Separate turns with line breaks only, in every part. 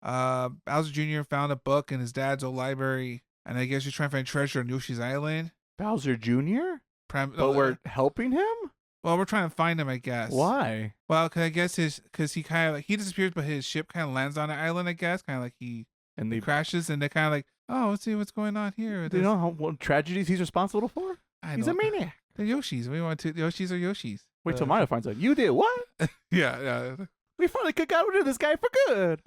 Bowser Jr. found a book in his dad's old library, and I guess he's trying to find treasure on Yoshi's Island.
Bowser Jr.? But we're helping him?
Well, we're trying to find him, I guess.
Why?
Well, cause I guess because he kind of like he disappears, but his ship kind of lands on an island. I guess kind of like he crashes, and they're kind of like, oh, let's see what's going on here.
Do you know what tragedies he's responsible for? He's a maniac.
The Yoshis. We want to. Yoshis are Yoshis.
Wait till Mario finds out. You did what?
Yeah.
We finally got rid of this guy for good.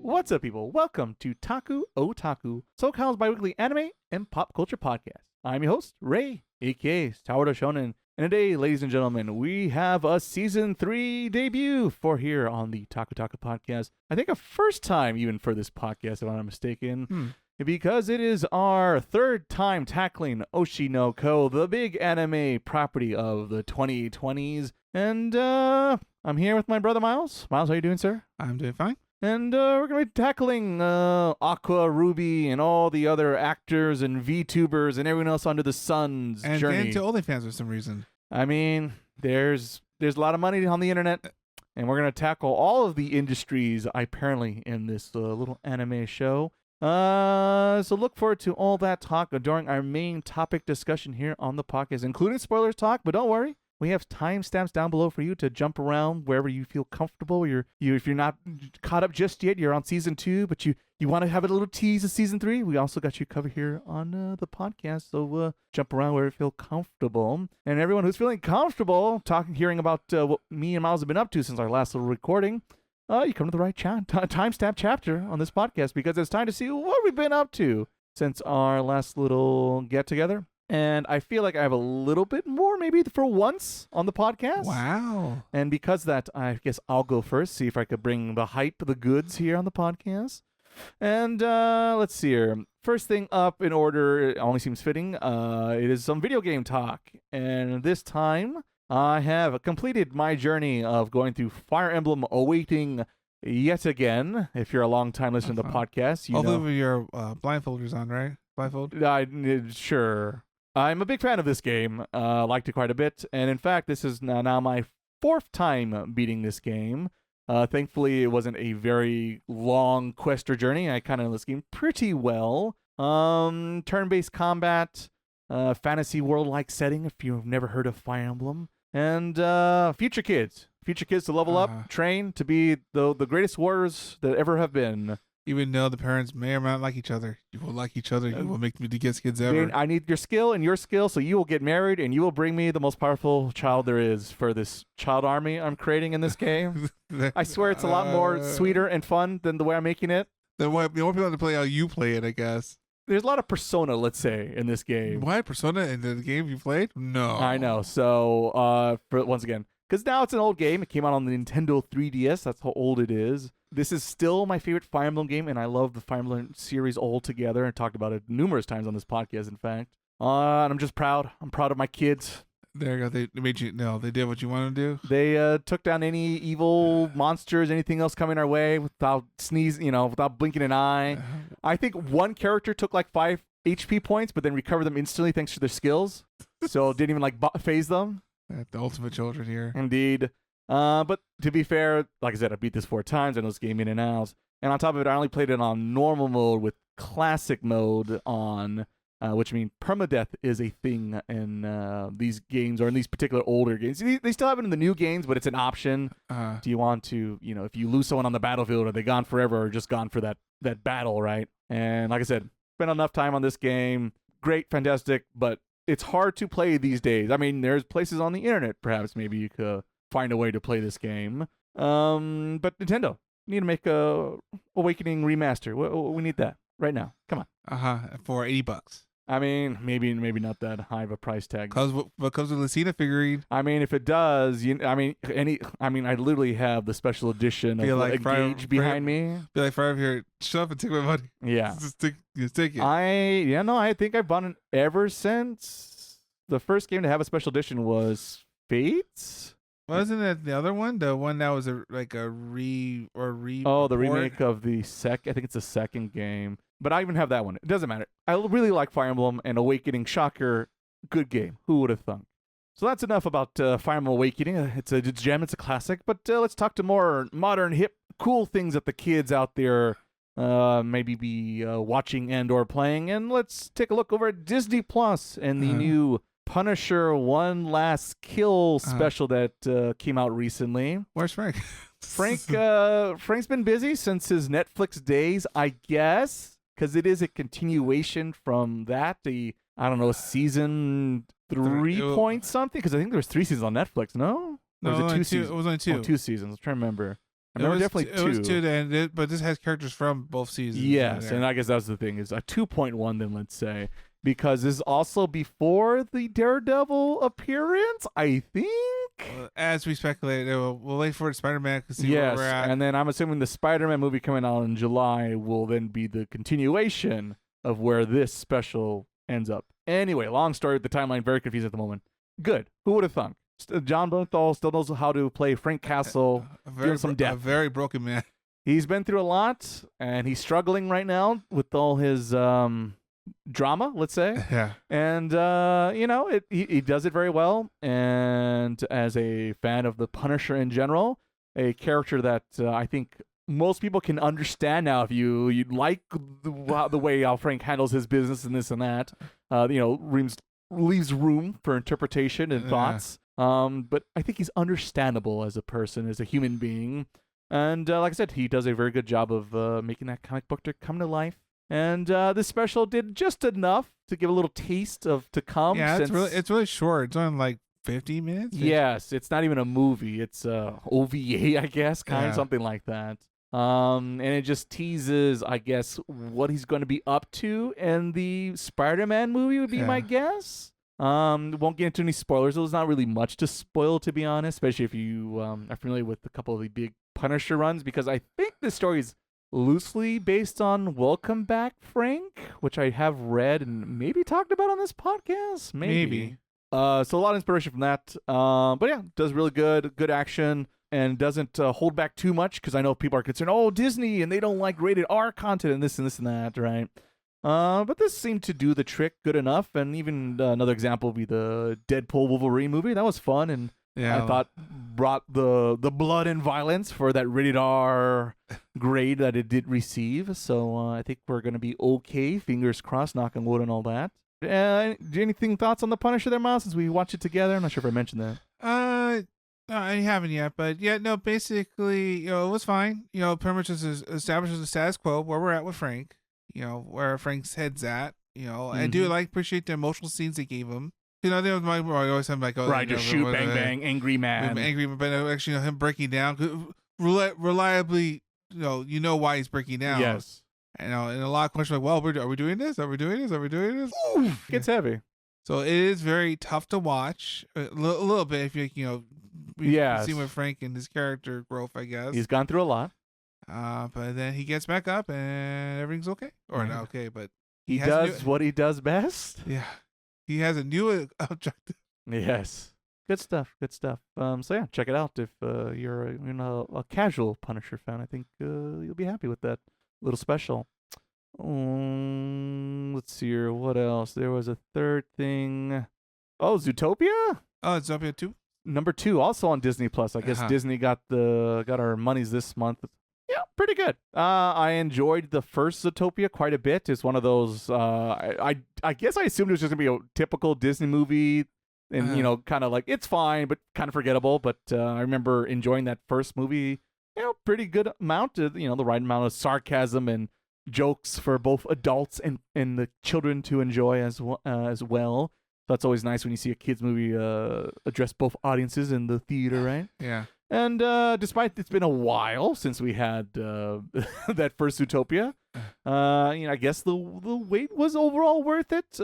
What's up, people? Welcome to Otaku, SoCal's biweekly anime and pop culture podcast. I'm your host, Ray, aka Tower Shonen, and today, ladies and gentlemen, we have a Season 3 debut for here on the Taku podcast. I think a first time even for this podcast, if I'm not mistaken, because it is our third time tackling Oshi no Ko, the big anime property of the 2020s. And I'm here with my brother, Miles. Miles, how you doing, sir?
I'm doing fine.
And we're going to be tackling Aqua, Ruby, and all the other actors and VTubers and everyone else under the sun's journey.
And to OnlyFans for some reason.
I mean, there's a lot of money on the internet, and we're going to tackle all of the industries, apparently, in this little anime show. So look forward to all that talk during our main topic discussion here on the podcast, including spoilers talk, but don't worry. We have timestamps down below for you to jump around wherever you feel comfortable. If you're not caught up just yet, you're on Season 2, but you want to have a little tease of Season 3, we also got you covered here on the podcast. So jump around wherever you feel comfortable. And everyone who's feeling comfortable hearing about what me and Miles have been up to since our last little recording, you come to the right timestamp chapter on this podcast, because it's time to see what we've been up to since our last little get-together. And I feel like I have a little bit more, maybe for once, on the podcast.
Wow.
And because of that, I guess I'll go first, see if I could bring the hype, the goods here on the podcast. And let's see here. First thing up in order, it only seems fitting, it is some video game talk. And this time, I have completed my journey of going through Fire Emblem Awaiting yet again. If you're a long-time listener to the podcast, you know.
Although your blindfolders on, right? Blindfold?
Sure. I'm a big fan of this game. Liked it quite a bit. And in fact, this is now my fourth time beating this game. Thankfully, it wasn't a very long quest or journey. I kind of know this game pretty well. Turn-based combat, fantasy world-like setting, if you've never heard of Fire Emblem. And future kids to level up, train to be the greatest warriors that ever have been.
Even though the parents may or may not like each other, you will like each other. You will make me the best kids ever.
I need your skill and your skill, so you will get married, and you will bring me the most powerful child there is for this child army I'm creating in this game. I swear it's a lot more sweeter and fun than the way I'm making it.
Then why you want people to play how you play it, I guess.
There's a lot of persona, let's say, in this game.
Why persona in the game you played? No.
I know. So, once again, because now it's an old game. It came out on the Nintendo 3DS. That's how old it is. This is still my favorite Fire Emblem game, and I love the Fire Emblem series altogether. I talked about it numerous times on this podcast, in fact. And I'm just proud. I'm proud of my kids.
There you go. They made you. No, they did what you wanted to do.
They took down any evil monsters, anything else coming our way without without blinking an eye. I think one character took like 5 HP points, but then recovered them instantly thanks to their skills. So it didn't even phase them.
The ultimate children here.
Indeed. But to be fair, like I said, I beat this 4 times. I know this game in and out. And on top of it, I only played it on normal mode with classic mode on, which means permadeath is a thing in these games, or in these particular older games. They still have it in the new games, but it's an option. Do you want to, if you lose someone on the battlefield, are they gone forever or just gone for that battle, right? And like I said, spent enough time on this game. Great, fantastic, but it's hard to play these days. I mean, there's places on the internet, perhaps, maybe you could find a way to play this game. But Nintendo, you need to make a Awakening remaster. We need that right now. Come on.
For $80.
I mean, maybe not that high of a price tag.
Because with the Cena figurine.
I mean, if it does, I literally have the special edition of Engage behind me.
Be like, Fire here, shut up and take my money.
Yeah.
Just take it.
I think I've bought it ever since the first game to have a special edition was Fates.
Wasn't it the other one? The one that was a
Oh, the
report?
remake of I think it's the second game. But I even have that one. It doesn't matter. I really like Fire Emblem and Awakening. Shocker, good game. Who would have thunk? So that's enough about Fire Emblem Awakening. It's a gem. It's a classic. But let's talk to more modern, hip, cool things that the kids out there maybe be watching and or playing. And let's take a look over at Disney Plus and the new Punisher One Last Kill special that came out recently.
Where's Frank?
Frank's been busy since his Netflix days, I guess, because it is a continuation from that. Season 3 point something? Because I think there was 3 seasons on Netflix, no? Or
No,
was it 2 seasons?
It was only 2.
Oh, 2 seasons. I'm trying to remember. I remember definitely 2.
It was 2 then, but this has characters from both seasons.
Yes, and I guess that's the thing, is a 2.1 then, let's say. Because this is also before the Daredevil appearance, I think.
As we speculated, we'll wait for Spider-Man to see
yes,
where we're at.
And then I'm assuming the Spider-Man movie coming out in July will then be the continuation of where this special ends up. Anyway, long story, the timeline very confused at the moment. Good. Who would have thunk? John Bernthal still knows how to play Frank Castle.
A very broken man.
He's been through a lot, and he's struggling right now with all his drama, let's say.
Yeah.
And, he does it very well. And as a fan of the Punisher in general, a character that I think most people can understand now if you like the way how Frank handles his business and this and that, leaves room for interpretation and thoughts. But I think he's understandable as a person, as a human being. And like I said, he does a very good job of making that comic book to come to life. And this special did just enough to give a little taste of to come.
Yeah, it's really short. It's only like 50 minutes.
Yes, it's not even a movie. It's OVA, I guess, something like that. And it just teases, I guess, what he's going to be up to in the Spider-Man movie would be my guess. Won't get into any spoilers. There's not really much to spoil, to be honest, especially if you are familiar with a couple of the big Punisher runs, because I think this story is loosely based on Welcome Back, Frank, which I have read and maybe talked about on this podcast. Maybe. So a lot of inspiration from that. But yeah, does really good action, and doesn't hold back too much, because I know people are concerned, Disney, and they don't like rated R content and this and that, right? But this seemed to do the trick good enough. And even another example would be the Deadpool Wolverine movie. That was fun, and I thought brought the blood and violence for that rated R grade that it did receive. So I think we're going to be okay. Fingers crossed, knock on wood and all that. Thoughts on the Punisher there, Miles, since we watched it together? I'm not sure if I mentioned that.
No, I haven't yet, but yeah, no, basically, it was fine. Pretty much just establishes the status quo where we're at with Frank, where Frank's head's at. I do appreciate the emotional scenes they gave him. They was I always have
just shoot, bang, bang, angry man.
But actually, him breaking down reliably, why he's breaking down.
Yes.
And a lot of questions are we doing this? Are we doing this? Are we doing this?
Oof, gets heavy.
So it is very tough to watch a little bit if we've seen with Frank and his character growth, I guess.
He's gone through a lot.
But then he gets back up and everything's okay. Or not okay, but
he does what he does best.
Yeah. He has a new objective.
Yes. Good stuff. So yeah, check it out if you're a casual Punisher fan. I think you'll be happy with that little special. Let's see here. What else? There was a third thing. Oh, Zootopia?
Oh, Zootopia 2?
Number 2, also on Disney Plus. I guess Disney got our monies this month. Yeah, pretty good. I enjoyed the first Zootopia quite a bit. It's one of those. I guess I assumed it was just gonna be a typical Disney movie, and kind of like it's fine, but kind of forgettable. But I remember enjoying that first movie. Pretty good amount of the right amount of sarcasm and jokes for both adults and the children to enjoy as well. So that's always nice when you see a kids movie address both audiences in the theater, right?
Yeah.
And despite it's been a while since we had that first Zootopia, I guess the wait was overall worth it,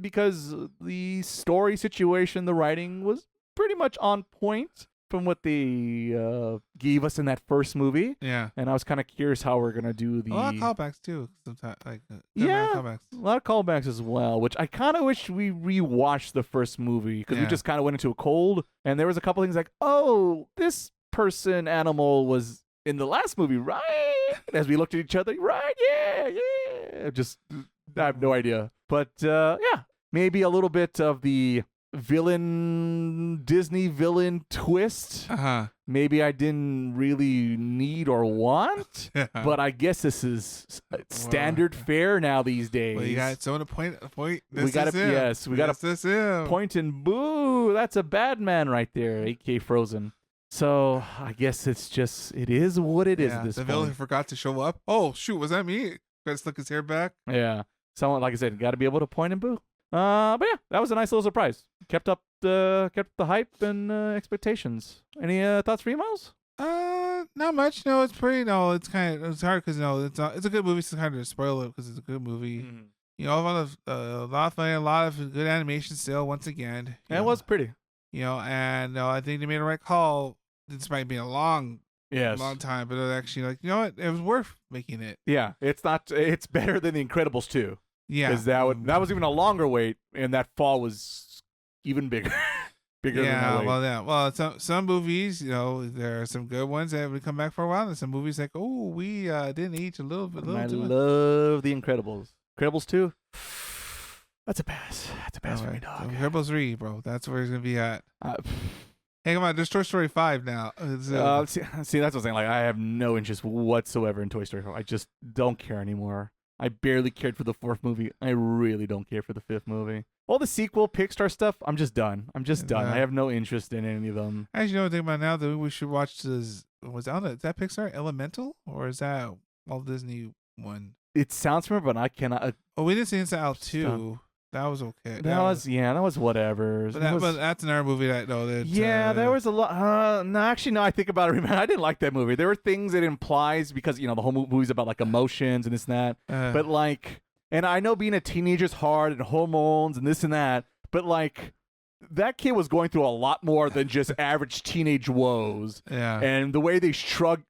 because the story situation, the writing was pretty much on point. from what they gave us in that first movie.
Yeah.
And I was kind of curious how we're gonna do the
A lot of callbacks too. Sometimes, like
Yeah.
callbacks.
a lot of callbacks as well, which I kind of wish we rewatched the first movie because we
Yeah.
just kind of went into a cold, and there was a couple things like, oh, this person animal was in the last movie, right? As we looked at each other, right? Yeah. Just I have no idea, but yeah, maybe a little bit of the Disney villain twist. Maybe I didn't really need or want, but I guess this is standard fare now these days.
Well, you got someone to point.
We got to yes, we got to point and boo. That's a bad man right there, aka Frozen. So I guess it is what it is at this
the
point.
villain forgot to show up. Oh shoot, was that me? Got to slick his hair back.
Yeah, someone like I said, got to be able to point and boo. But yeah, that was a nice little surprise. Kept up the hype and expectations. Any thoughts for you, Miles?
Not much. No, it's pretty. No, it's hard because it's a good movie. So it's kind of spoil it because it's a good movie.
Mm-hmm.
You know, a lot of fun, a lot of good animation still. Once again,
It was pretty.
You know, and I think they made the right call. Despite being a long time, but it actually, like, you know what, it was worth making it.
Yeah, it's not. It's better than The Incredibles 2.
Yeah,
because that was even a longer wait, and that fall was even bigger. Bigger than that wait.
Well, some movies, you know, there are some good ones that would come back for a while, and some movies like, oh, we didn't age a little bit.
I love The Incredibles. Incredibles 2. That's a pass. That's a pass for me, dog.
Incredibles 3, bro. That's where it's gonna be at. Hey, come on, there's Toy Story 5 now.
See, that's what I'm saying. Like, I have no interest whatsoever in Toy Story 5. I just don't care anymore. I barely cared for the 4th movie. I really don't care for the 5th movie. All the sequel Pixar stuff, I'm just done. I have no interest in any of them.
Actually, you know what I'm thinking about now? That we should watch this. Is that Pixar Elemental? Or is that Walt Disney one?
It sounds familiar, but I cannot.
We didn't see Inside Out 2. That was okay.
That was whatever.
But that's another movie that
there was a lot. No, actually, no. I think about it. Remember, I didn't like that movie. There were things it implies because the whole movie's about like emotions and this and that. But like, and I know being a teenager's hard and hormones and this and that. But like, that kid was going through a lot more than just average teenage woes.
Yeah.
And the way they shrug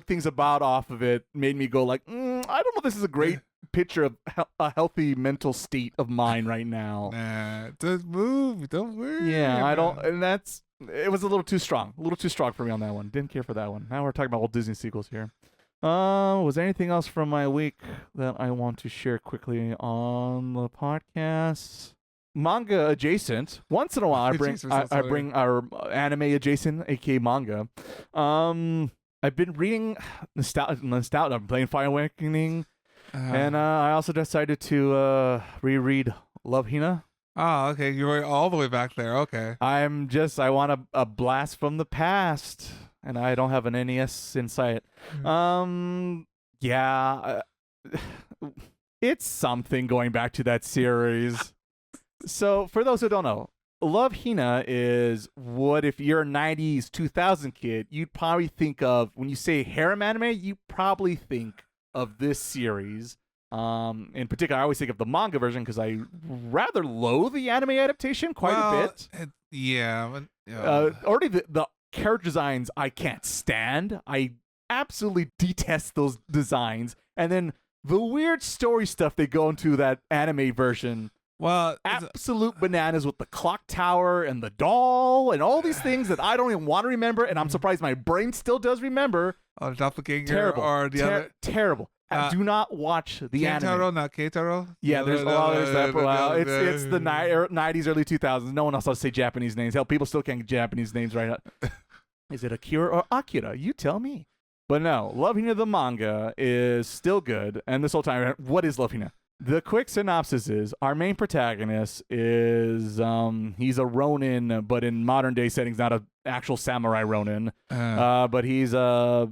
things about off of it made me go like, I don't know if this is a great picture of a healthy mental state of mind right now.
Nah, don't move. Don't worry.
Yeah, I don't. And it was a little too strong. A little too strong for me on that one. Didn't care for that one. Now we're talking about old Disney sequels here. Was there anything else from my week that I want to share quickly on the podcast? Manga adjacent. Once in a while, I bring our anime adjacent, aka manga. I've been reading Nostalgia. I'm playing Fire Awakening, and I also decided to reread Love Hina.
Oh, okay. You're all the way back there. Okay.
I want a blast from the past, and I don't have an NES in sight. Yeah, it's something going back to that series. So, for those who don't know, Love Hina is what if you're a 90s, 2000 kid, you'd probably think of, when you say harem anime, you probably think of this series. In particular, I always think of the manga version because I rather loathe the anime adaptation quite a bit. Already the character designs I can't stand. I absolutely detest those designs. And then the weird story stuff they go into that anime version.
Well,
absolute bananas with the clock tower and the doll and all these things that I don't even want to remember, and I'm surprised my brain still does remember.
Oh, the doppelganger
terrible.
Or the other.
Terrible. Do not watch the anime.
Not Keitaro?
Yeah, there's that. Well, it's the 90s, early 2000s. No one else has to say Japanese names. Hell, people still can't get Japanese names right. Is it Akira or Akira? You tell me. But no, Love Hina the manga is still good. And this whole time, what is Love Hina? The quick synopsis is our main protagonist is he's a Ronin, but in modern day settings, not an actual samurai Ronin. But he's a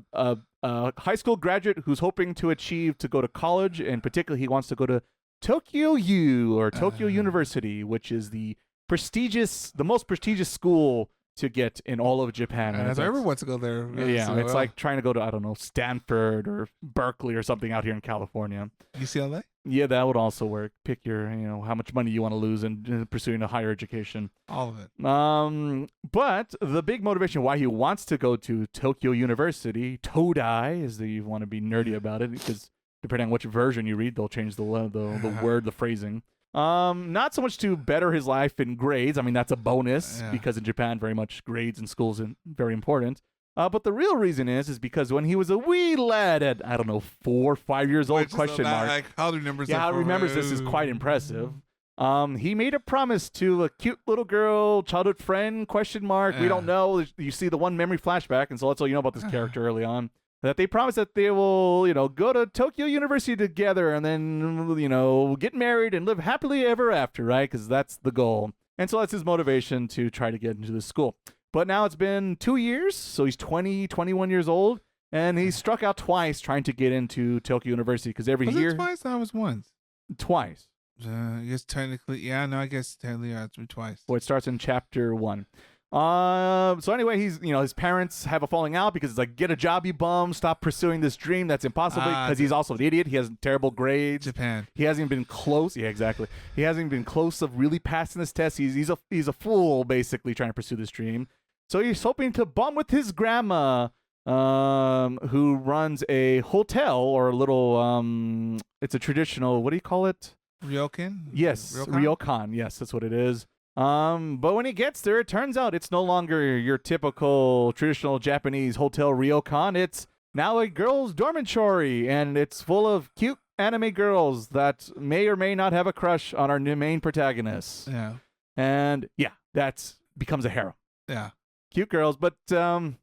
high school graduate who's hoping to go to college. In particular, he wants to go to Tokyo University, which is the most prestigious school to get in all of Japan.
And
right?
everyone wants to go there.
Yeah,
So,
it's like trying to go to, I don't know, Stanford or Berkeley or something out here in California.
UCLA.
Yeah, that would also work. Pick your, how much money you want to lose in pursuing a higher education.
All of it.
But the big motivation why he wants to go to Tokyo University, Todai, is that you want to be nerdy about it, because depending on which version you read, they'll change the word, the phrasing. Not so much to better his life in grades. I mean, that's a bonus because in Japan, very much grades in schools are very important. But the real reason is because when he was a wee lad at, I don't know, 4 or 5 years old, question mark.
Like, how he remembers
how he remembers this is quite impressive. He made a promise to a cute little girl, childhood friend, question mark. We don't know. You see the one memory flashback, and so that's all you know about this character early on. That they promise that they will, go to Tokyo University together and then, get married and live happily ever after, right? Because that's the goal. And so that's his motivation to try to get into the school. But now it's been 2 years, so he's 20, 21 years old, and he struck out twice trying to get into Tokyo University because every year.
Was it twice? No, it was once.
Twice.
I guess technically, I guess technically it's been twice.
Well, it starts in chapter 1. So anyway, he's his parents have a falling out because it's like, get a job, you bum, stop pursuing this dream that's impossible, because he's also an idiot. He has terrible grades.
Japan.
He hasn't even been close. Yeah, exactly. He hasn't even been close of really passing this test. He's a fool basically trying to pursue this dream. So he's hoping to bum with his grandma, who runs a hotel or a little it's a traditional, what do you call it?
Ryokan?
Yes, ryokan. Yes, that's what it is. But when he gets there, it turns out it's no longer your typical traditional Japanese hotel ryokan. It's now a girls' dormitory, and it's full of cute anime girls that may or may not have a crush on our new main protagonists.
Yeah.
And that's becomes a harem.
Yeah.
Cute girls, but so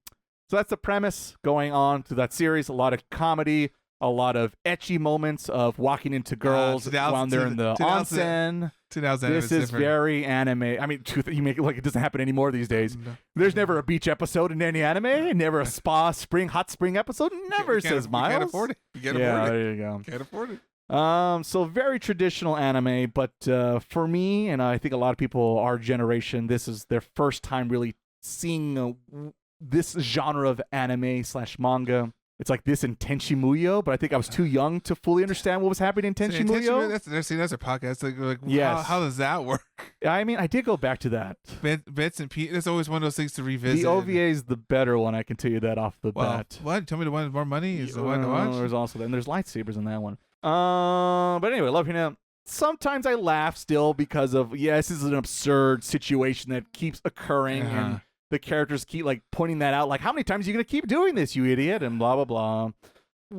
that's the premise going on through that series. A lot of comedy, a lot of ecchi moments of walking into girls while they're in the onsen.
2000.
This is very anime. I mean, you make it like it doesn't happen anymore these days. No. There's never a beach episode in any anime. Never a hot spring episode. Never, says Miles.
You can't afford it.
There you go.
Can't afford it.
So very traditional anime, but for me, and I think a lot of people our generation, this is their first time really seeing this genre of anime / manga. It's like this in Tenchi Muyo, but I think I was too young to fully understand what was happening in Tenchi Muyo.
That's a podcast. Like
yes.
How does that work?
I mean, I did go back to that.
Bits and pieces. It's always one of those things to revisit.
The OVA is the better one. I can tell you that off the bat.
What? Tell me the one with more money is the one to watch?
There's also that. And there's lightsabers in that one. But anyway, love Hina. Sometimes I laugh still because of, this is an absurd situation that keeps occurring. And the characters keep like pointing that out, like, how many times are you going to keep doing this, you idiot, and blah, blah, blah.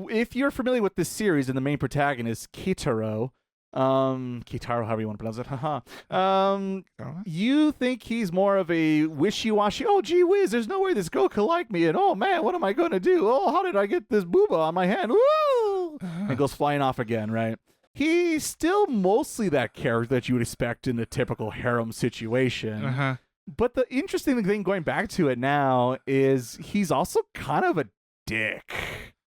If you're familiar with this series and the main protagonist, Kitaro, however you want to pronounce it, you think he's more of a wishy-washy, oh, gee whiz, there's no way this girl could like me, and oh, man, what am I going to do? Oh, how did I get this booba on my hand? Woo! And goes flying off again, right? He's still mostly that character that you would expect in the typical harem situation. But the interesting thing going back to it now is he's also kind of a dick,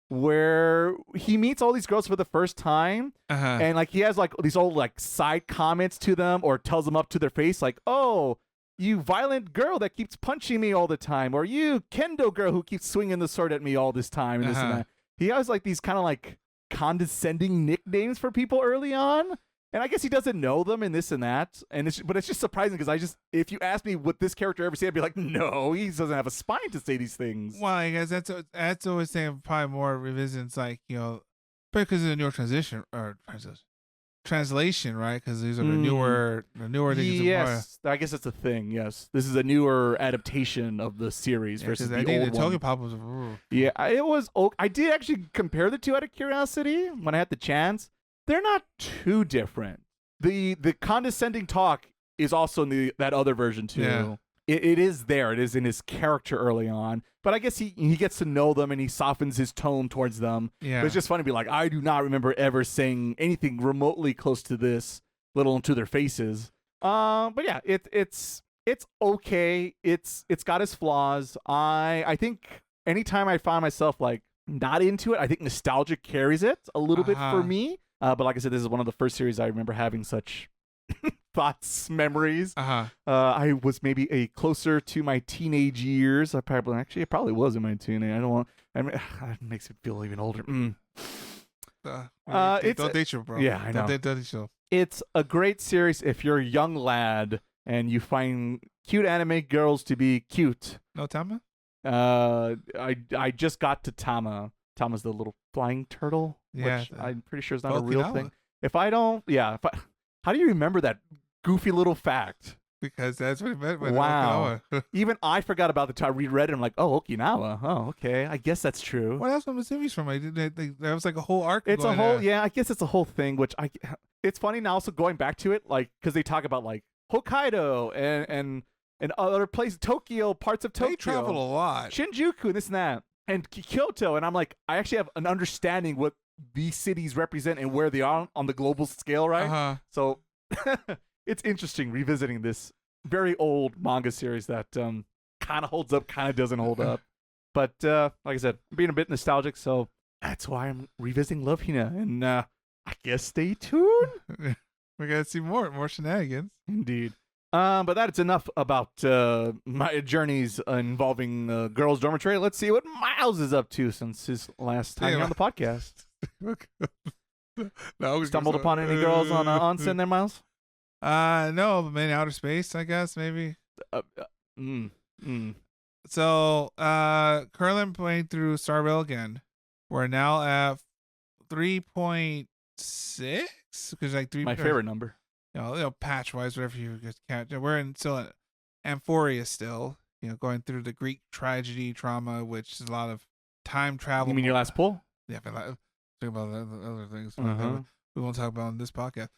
where he meets all these girls for the first time and like he has like these old like side comments to them or tells them up to their face like, oh, you violent girl that keeps punching me all the time, or you kendo girl who keeps swinging the sword at me all this time, and this and that. He has like these kind of like condescending nicknames for people early on. And I guess he doesn't know them and this and that. But it's just surprising because if you ask me what this character ever said, I'd be like, no, he doesn't have a spine to say these things.
Well, I guess that's always saying probably more revisions, like, because of the newer translation, right? Because these are the newer things.
Yes, I guess that's a thing. Yes, this is a newer adaptation of the series versus the old one.
Tokyo Pop was.
Yeah, it was. I did actually compare the two out of curiosity when I had the chance. They're not too different. The condescending talk is also in that other version too. Yeah. It is there. It is in his character early on. But I guess he gets to know them and he softens his tone towards them. Yeah. But it's just funny to be like, I do not remember ever saying anything remotely close to this, let alone to their faces. But yeah, it's okay. It's got its flaws. I think anytime I find myself like not into it, I think nostalgia carries it a little bit for me. But like I said, this is one of the first series I remember having such thoughts, memories.
Uh-huh.
I was maybe closer to my teenage years. I probably was in my teenage. It makes me feel even older.
Don't date you, bro.
Yeah, I know.
Don't date you.
It's a great series if you're a young lad and you find cute anime girls to be cute.
No Tama?
I just got to Tama. Tama's the little flying turtle, which I'm pretty sure is not a real thing. How do you remember that goofy little fact?
Because that's what it meant by
wow.
Okinawa.
Even I forgot about the time I reread it. I'm like, oh, Okinawa. Oh, okay. I guess that's true.
What else was the series from? There was like a whole arc.
It's a whole, I guess it's a whole thing, which it's funny now also going back to it, like, because they talk about like Hokkaido and other places, Tokyo, parts of Tokyo.
They travel a lot.
Shinjuku and this and that. And Kyoto. And I'm like, I actually have an understanding what these cities represent and where they are on the global scale, right?
Uh-huh.
So it's interesting revisiting this very old manga series that kind of holds up, kind of doesn't hold up. But like I said, I'm being a bit nostalgic, so that's why I'm revisiting Love Hina. And I guess stay tuned.
We're going to see more shenanigans.
Indeed. But that's enough about my journeys involving girls' dormitory. Let's see what Miles is up to since his last time here on the podcast.
No,
stumbled upon any girls on onsen there, Miles?
No, but maybe outer space, I guess, maybe. So, currently playing through Starville again. We're now at 3.6 because like 3.
My favorite number.
You know, patch wise, whatever you just count. We're in Amphoria still. You know, going through the Greek tragedy trauma, which is a lot of time travel.
You mean your last pull?
Yeah, but talk about other things.
Uh-huh.
We won't talk about on this podcast.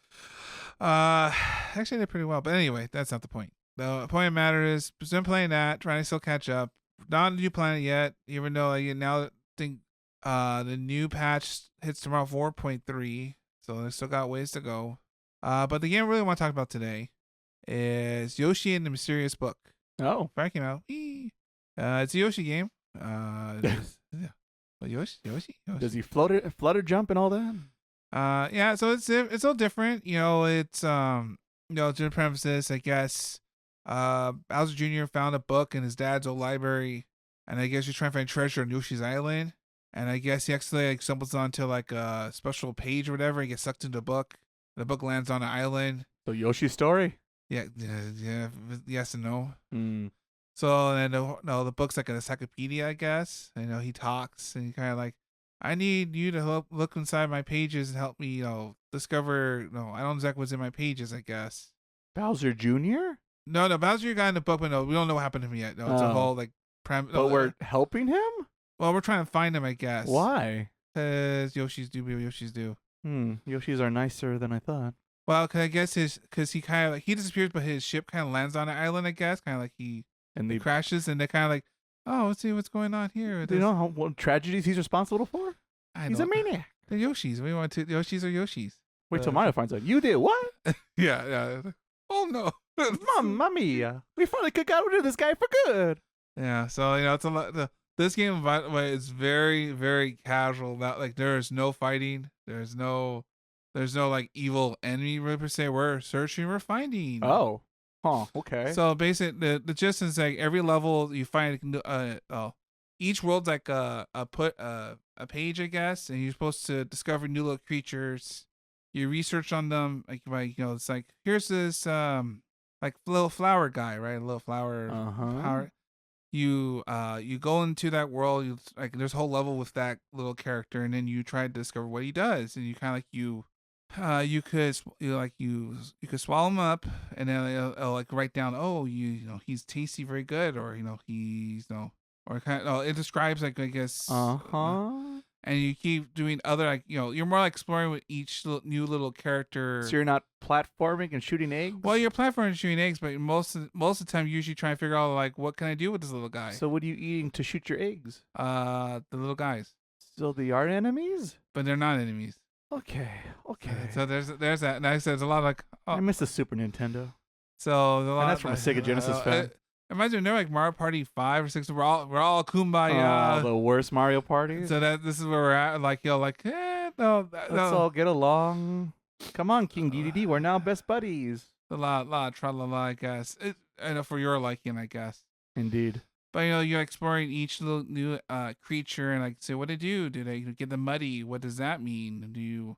Actually, they did pretty well, but anyway, that's not the point. The point of the matter is, been playing that, trying to still catch up. Not on the new planet yet, even though I now think the new patch hits tomorrow 4.3, so they still got ways to go. But the game I really want to talk about today is Yoshi and the Mysterious Book.
Oh,
Back came out. It's a Yoshi game. Yeah. Well, Yoshi.
Does he flutter jump and all that?
Yeah. So it's a little different. You know, it's to the premises, I guess. Bowser Jr. found a book in his dad's old library, and I guess he's trying to find treasure on Yoshi's Island. And I guess he actually stumbles onto like a special page or whatever. He gets sucked into the book. The book lands on an island.
So Yoshi's story?
Yeah, yes and no.
So
the book's like an encyclopedia, I guess. He talks and he kind of like, I need you to look inside my pages and help me, discover. No, I don't know exactly what's in my pages, I guess.
Bowser Jr.?
No, Bowser got in the book, but no, we don't know what happened to him yet. No, it's a whole like.
But we're helping him?
Well, we're trying to find him, I guess.
Why?
Because Yoshi's do what Yoshi's do.
Yoshis are nicer than I thought.
Well, cause I guess because he kind of like he disappears, but his ship kind of lands on an island. I guess kind of like he crashes, and they're kind of like, oh, let's see what's going on here.
Do you know what tragedies he's responsible for? He's a maniac.
The Yoshis. We want to. Yoshis are Yoshis.
Wait till Mario finds out. You did what?
Yeah. Oh no,
Mamma mia! We finally got rid of this guy for good.
Yeah. So it's a lot. This game, by the way, is very, very casual. That like there is no fighting. There's no like evil enemy per se. We're searching, we're finding.
Oh, okay.
So basically, the gist is like every level you find. Each world's like a page, I guess, and you're supposed to discover new little creatures. You research on them, it's like here's this like little flower guy, right? A little flower. Power. You go into that world. There's a whole level with that little character, and then you try to discover what he does, and you kind of like you could swallow him up, and then it'll like write down, oh, he's tasty, very good, or he's or kind of it describes like I guess and you keep doing other you're more like exploring with each new little character.
So you're not platforming and shooting eggs?
Well, you're platforming and shooting eggs, but most of the time you usually try and figure out like what can I do with this little guy.
So what are you eating to shoot your eggs?
The little guys.
So they are enemies?
But they're not enemies.
Okay.
So there's that. And I said there's a lot of like
I miss the Super Nintendo.
So a lot
and that's from a Sega Genesis fan.
Imagine they're like Mario Party 5 or 6. We're all kumbaya.
The worst Mario parties.
So this is where we're at. Like no.
Let's all get along. Come on, King DDD. We're now best buddies.
a lot of tra-la-la, I guess. I know for your liking, I guess.
Indeed.
But you're exploring each little new creature and like say what do they get them muddy? What does that mean? Do you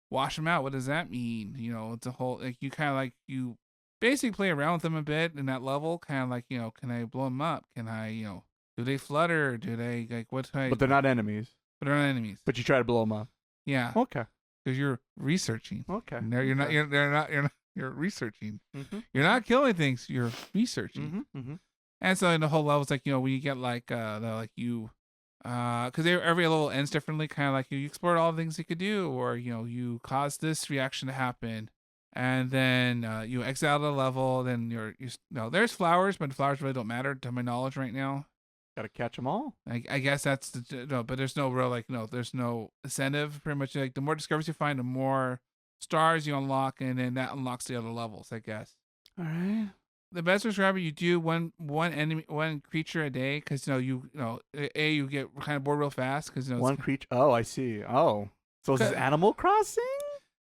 wash them out? What does that mean? It's a whole like you kind of like you basically play around with them a bit in that level, kind of like can I blow them up? Can I do they flutter? Do they like what?
But they're not enemies.
But they're not enemies.
But you try to blow them up.
Yeah.
Okay.
Because you're researching.
Okay.
No, you're not. You're researching.
Mm-hmm.
You're not killing things. You're researching.
Mm-hmm. Mm-hmm.
And so in the whole level, it's like when you get like because every level ends differently. Kind of like you explored all the things you could do, or you caused this reaction to happen, and then you exit out of the level. Then there's flowers, but flowers really don't matter to my knowledge right now.
Got to catch them all.
I guess that's but there's no real there's no incentive. Pretty much like the more discoveries you find, the more stars you unlock, and then that unlocks the other levels, I guess.
All right.
The best describer, you do one creature a day because you get kind of bored real fast because
one creature. Oh, I see. Oh, so is this Animal Crossing?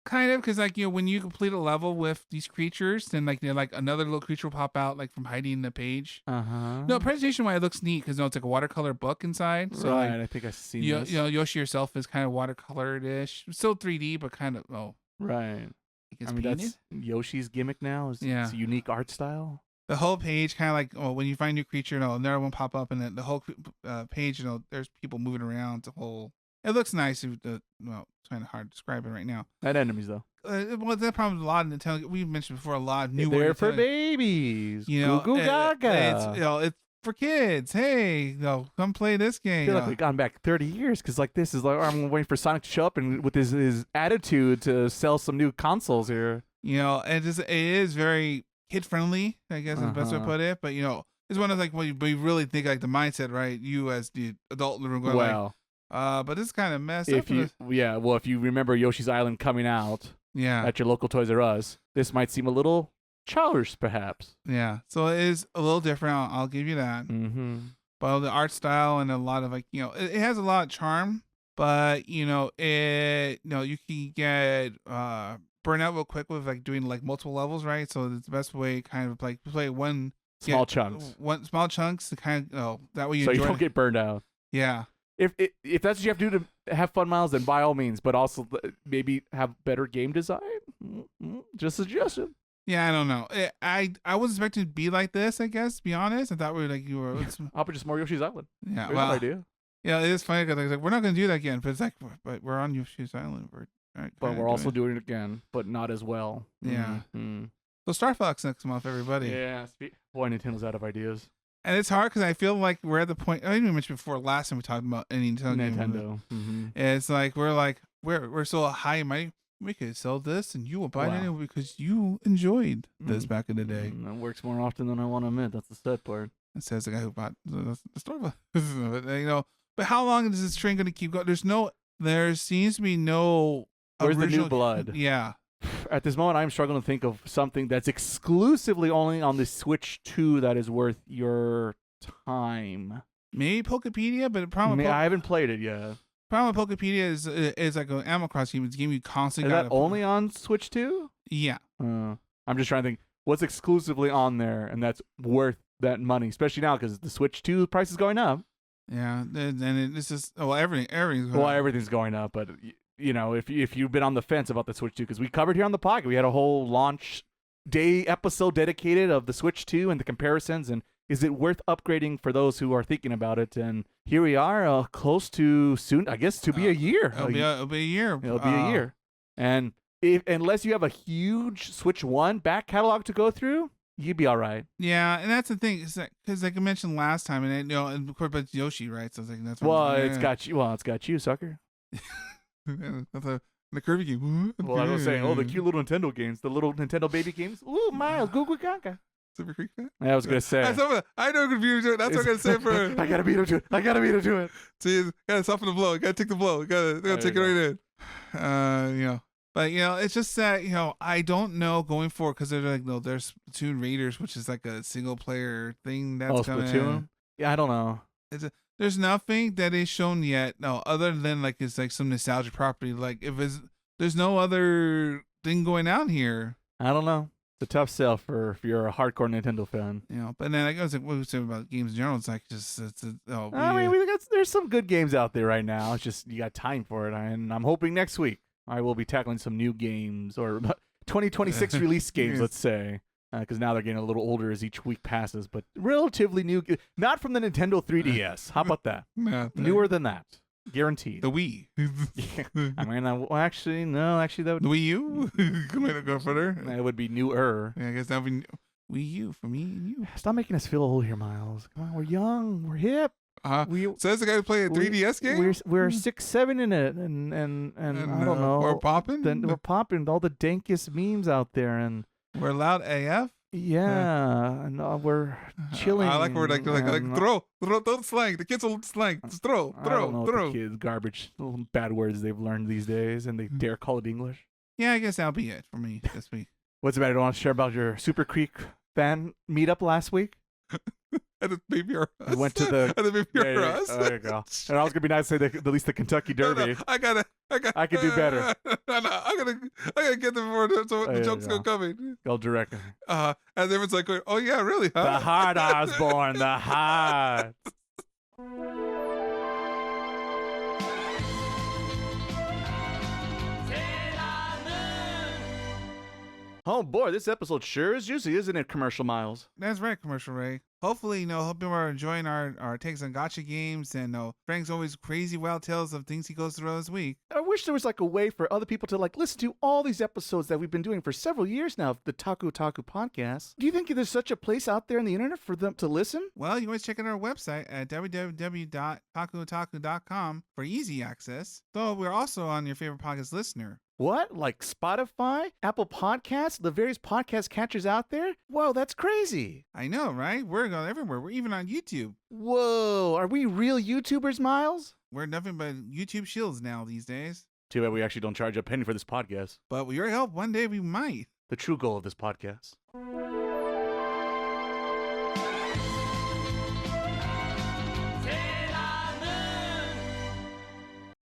Kind of, because when you complete a level with these creatures, then like another little creature will pop out like from hiding in the page. No, presentation wise, it looks neat because it's like a watercolor book inside. So
right, I think I've seen this.
Yoshi yourself is kind of watercolored-ish, still 3D, but kind of
right. I mean, that's Yoshi's gimmick now. Is it's a unique art style. The
whole page kind of like when you find a new creature, another one pop up, and then the whole page, there's people moving around. It looks nice. It's kind of hard to describe it right now.
Not enemies though.
Well, that problem with a lot of Nintendo. We've mentioned before a lot of new.
They're for babies. Goo goo gaga.
It's for kids. Hey, come play this game.
I feel like we've gone back 30 years because this is like I'm waiting for Sonic to show up and with his attitude to sell some new consoles here.
It is very kid friendly. I guess is the best way to put it. But it's one of when you really think like the mindset, right? You as the adult in the room going but this is kind of messed up.
If you remember Yoshi's Island coming out at your local Toys R Us, this might seem a little childish, perhaps.
Yeah, so it is a little different. I'll give you that.
Mm-hmm.
But the art style and a lot of it has a lot of charm. But you can get burn out real quick with doing multiple levels, right? So it's the best way kind of play one
small chunks
to kind of that way
you don't get burned out.
Yeah.
If that's what you have to do to have fun, Miles, then by all means, but also maybe have better game design. Just a suggestion.
Yeah, I don't know. I wasn't expecting it to be like this, I guess, to be honest. I thought we were you were...
How about just more Yoshi's Island?
Yeah,
well, no idea.
Yeah, it is funny because we're not going to do that again, but it's but we're on Yoshi's Island.
But we're also doing it again, but not as well.
Yeah.
Mm-hmm.
So Star Fox next month, everybody.
Yeah. Boy, Nintendo's out of ideas.
And it's hard because I feel like we're at the point I didn't mention before last time we talked about any Nintendo.
Mm-hmm.
It's we're so high and mighty. We could sell this and you will buy it anyway because you enjoyed this back in the day.
That works more often than I want to admit. That's the sad part.
It says the guy who bought the store. But how long is this train going to keep going? There seems to be no.
Where's the new blood?
Yeah.
At this moment, I'm struggling to think of something that's exclusively only on the Switch 2 that is worth your time.
Maybe Pokepedia, but the problem
I haven't played it yet.
Problem with Pokepedia is like an Animal Crossing game. It's a game you constantly got.
Is that only on Switch 2?
Yeah. I'm
just trying to think what's exclusively on there and that's worth that money, especially now because the Switch 2 price is going up.
Yeah, and it's just everything's going up.
Everything's going up, but if you've been on the fence about the Switch 2, because we covered here on the podcast, we had a whole launch day episode dedicated of the Switch 2 and the comparisons, and is it worth upgrading for those who are thinking about it? And here we are, close to soon, I guess, to be a year.
It'll be a year.
It'll be a year. And unless you have a huge Switch 1 back catalog to go through, you'd be all right.
Yeah, and that's the thing, is that because like I mentioned last time, and and of course, but it's Yoshi, right? So it's like that's
it's got you. Well, it's got you, sucker.
The Kirby game.
Well, I was saying, the cute little Nintendo games, the little Nintendo baby games. Ooh, Miles, Goo Goo Gaga.
Super Creek Fan?
Yeah, I was gonna say.
I know confused. That's what I'm gonna say for.
I gotta beat him to it.
See, gotta soften the blow. Gotta take the blow. Gotta take it right in. But it's just that I don't know going forward because they're like there's Splatoon Raiders, which is like a single player thing that's coming.
Splatoon? Yeah, I don't know.
There's nothing that is shown yet. No, other than like it's like some nostalgia property. Like there's no other thing going on here.
I don't know. It's a tough sell if you're a hardcore Nintendo fan.
But then I was like, what we saying about games in general? It's like
There's some good games out there right now. It's just you got time for it, and I'm hoping next week I will be tackling some new games or 2026 release games, let's say, because now they're getting a little older as each week passes. But relatively new, not from the Nintendo 3DS. How about that? Newer than that. Guaranteed.
The Wii.
I mean, actually, that would...
The Wii U? Come on, go further.
That would be newer.
Yeah, I guess that would be Wii U for me and you.
Stop making us feel old here, Miles. Come on, we're young. We're hip.
So that's the guy who played a 3DS game?
We're 6, 7 in it, and I don't know.
We're popping?
We're popping all the dankest memes out there, and...
We're loud AF?
Yeah, and we're chilling.
I like where like throw, don't slang. The kids will slang. Just throw.
I don't know what the kids garbage, bad words they've learned these days, and they dare call it English.
Yeah, I guess that'll be it for me this week.
What's the matter? Do you want to share about your Super Creek fan meetup last week?
At the Baby R Us.
We went to the
Baby R Us.
There you go. And I was gonna be nice to say at least the Kentucky Derby.
No, I
could do better.
No, I gotta get them before the jokes go coming.
Go direct.
And everyone's like, oh yeah, really? Huh?
The heart, Osborne. The heart. Oh boy, this episode sure is juicy, isn't it, Commercial Miles?
That's right, Commercial Ray. Hopefully, hope you are enjoying our takes on gacha games and Frank's always crazy wild tales of things he goes through this week.
I wish there was like a way for other people to like listen to all these episodes that we've been doing for several years now of the Taku Otaku podcast. Do you think there's such a place out there on the internet for them to listen?
Well, you can always check out our website at www.takuotaku.com for easy access. Though we're also on your favorite podcast listener.
What? Like Spotify, Apple Podcasts, the various podcast catchers out there? Whoa, that's crazy.
I know, right? We're going everywhere. We're even on YouTube.
Whoa, are we real YouTubers, Miles?
We're nothing but YouTube shields now these days.
Too bad we actually don't charge a penny for this podcast.
But with your help, one day we might.
The true goal of this podcast.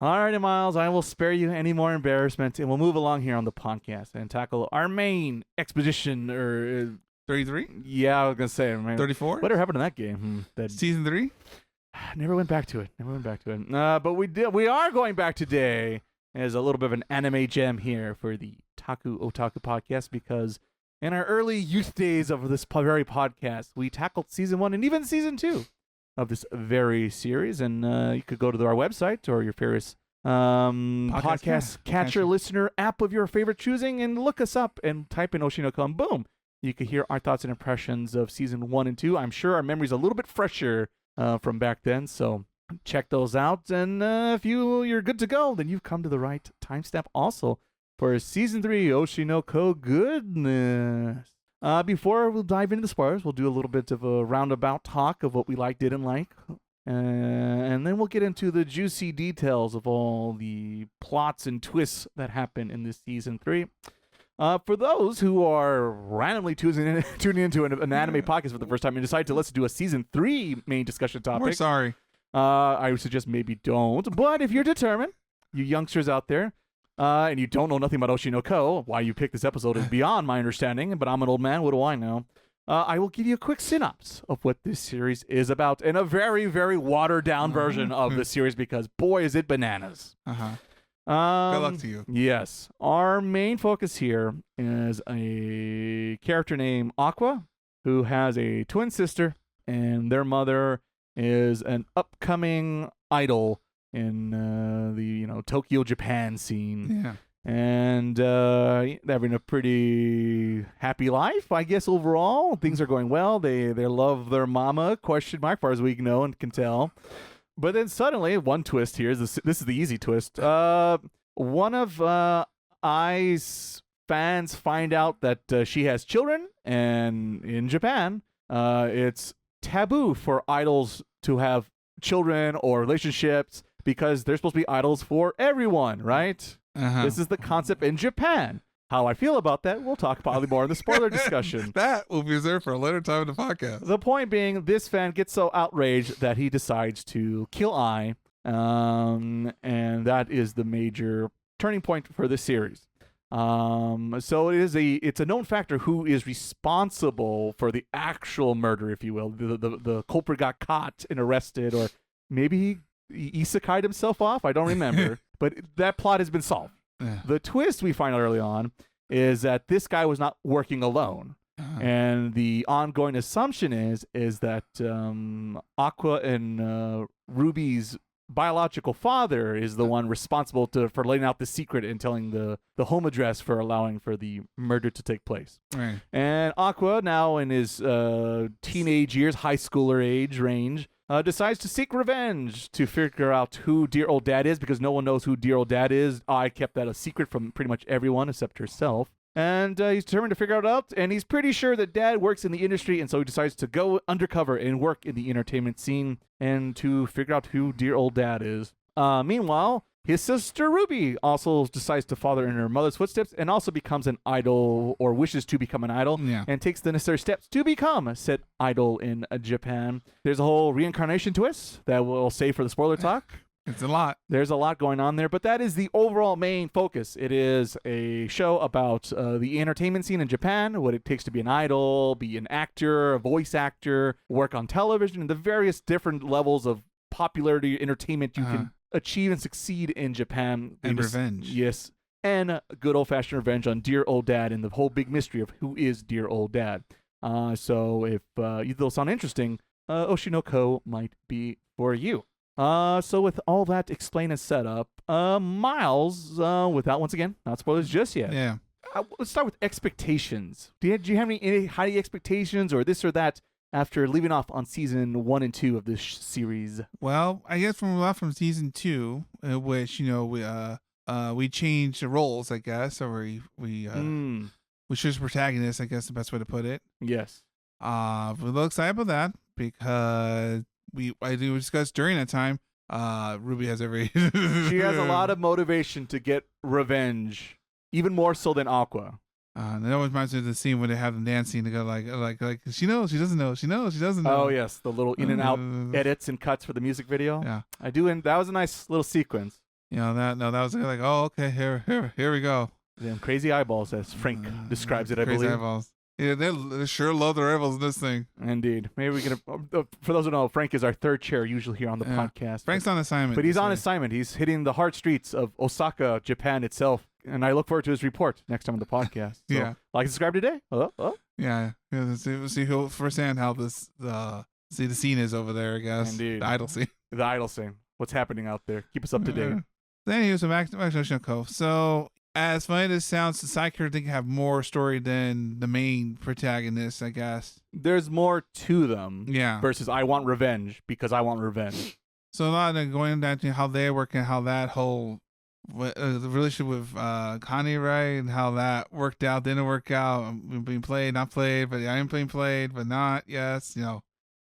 All right, Miles, I will spare you any more embarrassment, and we'll move along here on the podcast and tackle our main expedition, or...
33?
Yeah, I was going to say.
34?
Whatever happened to that game?
Season 3?
Never went back to it. But we are going back today as a little bit of an anime gem here for the Taku Otaku podcast, because in our early youth days of this very podcast, we tackled Season 1 and even Season 2 of this very series, and you could go to our website or your various podcast catcher listener app of your favorite choosing and look us up and type in Oshinoko, and boom, you could hear our thoughts and impressions of Season 1 and 2. I'm sure our memory's a little bit fresher from back then, so check those out, and if you're good to go, then you've come to the right timestamp also for Season 3 Oshinoko goodness. Before we'll dive into the spoilers, we'll do a little bit of a roundabout talk of what we liked, didn't like, and then we'll get into the juicy details of all the plots and twists that happen in this Season 3. For those who are randomly tuning into an anime podcast for the first time and decide to listen to a Season 3 main discussion topic,
we're sorry.
I would suggest maybe don't, but if you're determined, you youngsters out there, and you don't know nothing about Oshinoko, why you picked this episode is beyond my understanding, but I'm an old man, what do I know? I will give you a quick synopsis of what this series is about in a very, very watered-down version of the series, because boy, is it bananas.
Good luck to you.
Yes. Our main focus here is a character named Aqua, who has a twin sister, and their mother is an upcoming idol in the Tokyo, Japan scene.
Yeah.
And they're having a pretty happy life, I guess, overall. Things are going well. They love their mama, question mark, far as we know and can tell. But then suddenly, one twist here, this is the easy twist. One of Ai's fans find out that she has children, and in Japan, it's taboo for idols to have children or relationships because they're supposed to be idols for everyone, right? This is the concept in Japan. How I feel about that, we'll talk probably more in the spoiler discussion.
That will be reserved for a later time in the podcast.
The point being, this fan gets so outraged that he decides to kill Ai, and that is the major turning point for this series. So it's a known factor who is responsible for the actual murder, if you will. The culprit got caught and arrested, or maybe he isekai'd himself off. I don't remember, but that plot has been solved. The twist we find out early on is that this guy was not working alone. And the ongoing assumption is that Aqua and Ruby's biological father is the one responsible for letting out the secret and telling the home address for allowing for the murder to take place.
Right.
And Aqua, now in his teenage years, high schooler age range, decides to seek revenge to figure out who dear old dad is, because no one knows who dear old dad is. I kept that a secret from pretty much everyone except herself. And he's determined to figure it out, and he's pretty sure that dad works in the industry, and so he decides to go undercover and work in the entertainment scene and to figure out who dear old dad is. Meanwhile, his sister Ruby also decides to follow in her mother's footsteps and also becomes an idol, or wishes to become an idol, and takes the necessary steps to become said idol in Japan. There's a whole reincarnation twist that we'll save for the spoiler talk.
It's a lot.
There's a lot going on there, but that is the overall main focus. It is a show about the entertainment scene in Japan, what it takes to be an idol, be an actor, a voice actor, work on television, and the various different levels of popularity entertainment you can achieve and succeed in Japan.
And revenge.
Yes. And good old-fashioned revenge on dear old dad and the whole big mystery of who is dear old dad. So if those sound interesting, Oshi no Ko might be for you. So with all that explained and set up, Miles, without, once again, not spoilers just yet.
Yeah.
Let's start with expectations. Do you have any high expectations or this or that after leaving off on season 1 and 2 of this series?
Well, I guess from season 2, which we changed the roles, I guess, or we choose protagonists, I guess the best way to put it.
Yes.
We're a little excited about that because we discussed during that time. Ruby has
she has a lot of motivation to get revenge, even more so than Aqua.
That always reminds me of the scene where they have them dancing to go like she knows, she doesn't know, she knows, she doesn't know.
Oh yes, the little in and out edits and cuts for the music video.
Yeah,
I do, and that was a nice little sequence.
That was like, oh okay, here we go.
Them crazy eyeballs, as Frank describes it, I believe.
Crazy eyeballs. Yeah, they sure love their eyeballs in this thing.
Indeed. Maybe we can. For those who know, Frank is our third chair usually here on the podcast.
Frank's on assignment.
But he's on assignment. He's hitting the hard streets of Osaka, Japan itself. And I look forward to his report next time on the podcast. So,
yeah.
Like and subscribe today?
Yeah. We'll see firsthand how the scene is over there, I guess.
Indeed.
The idol scene.
The idol scene. What's happening out there? Keep us up to date.
Then he was back to Shoko. So, as funny as it sounds, the side characters think have more story than the main protagonist, I guess.
There's more to them.
Yeah.
Versus I want revenge because I want revenge.
So a lot of going down to how they work and how that whole the relationship with Connie, right, and how that worked out, didn't work out, being played, not played, but I am being played, but not. Yes,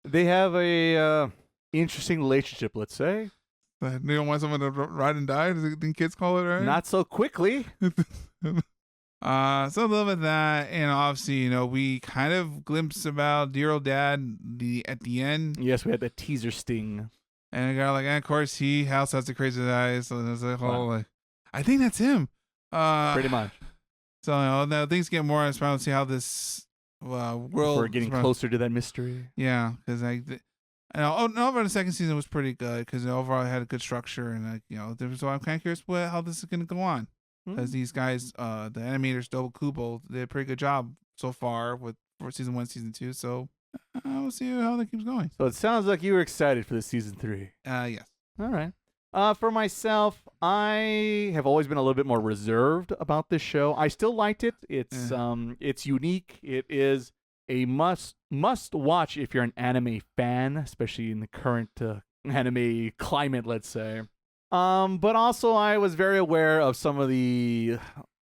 They have a interesting relationship, let's say.
But you don't want someone to ride and die, think kids call it, right?
Not so quickly.
So a little bit of that, and obviously, we kind of glimpse about dear old dad at the end.
Yes, we had that teaser sting.
And I got and of course he also has the crazy eyes, so there's a whole I think that's him.
Pretty much.
So now things get more inspired to see how this world.
We're getting closer to that mystery.
Yeah, because overall the second season was pretty good because overall it had a good structure and so I'm kind of curious how this is going to go on because these guys, the animators Double Kubo, did a pretty good job so far for season 1, season 2. So we'll see how that keeps going.
So it sounds like you were excited for the season 3.
Yes.
All right. For myself, I have always been a little bit more reserved about this show. I still liked it. It's unique. It is a must watch if you're an anime fan, especially in the current anime climate, let's say. But also I was very aware of some of the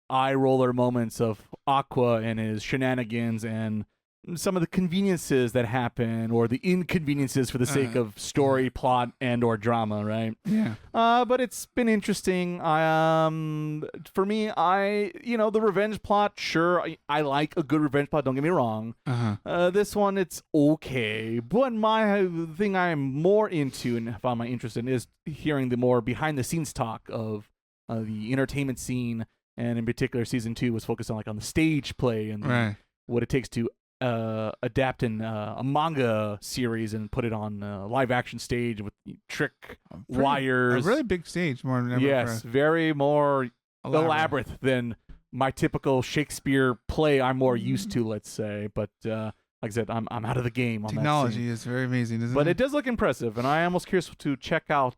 eye roller moments of Aqua and his shenanigans and some of the conveniences that happen or the inconveniences for the sake of story, plot, and or drama, right?
Yeah.
But it's been interesting. For me, the revenge plot, sure, I like a good revenge plot, don't get me wrong. This one, it's okay. But my thing I'm more into and found my interest in is hearing the more behind-the-scenes talk of the entertainment scene And in particular, season 2 was focused on on the stage play and what it takes to adapt a manga series and put it on live action stage with trick wires.
A really big stage, more than ever.
Yes, very more elaborate than my typical Shakespeare play I'm more used to, let's say. But like I said, I'm out of the game on
technology
that
is very amazing, isn't it?
But it does look impressive, and I am almost curious to check out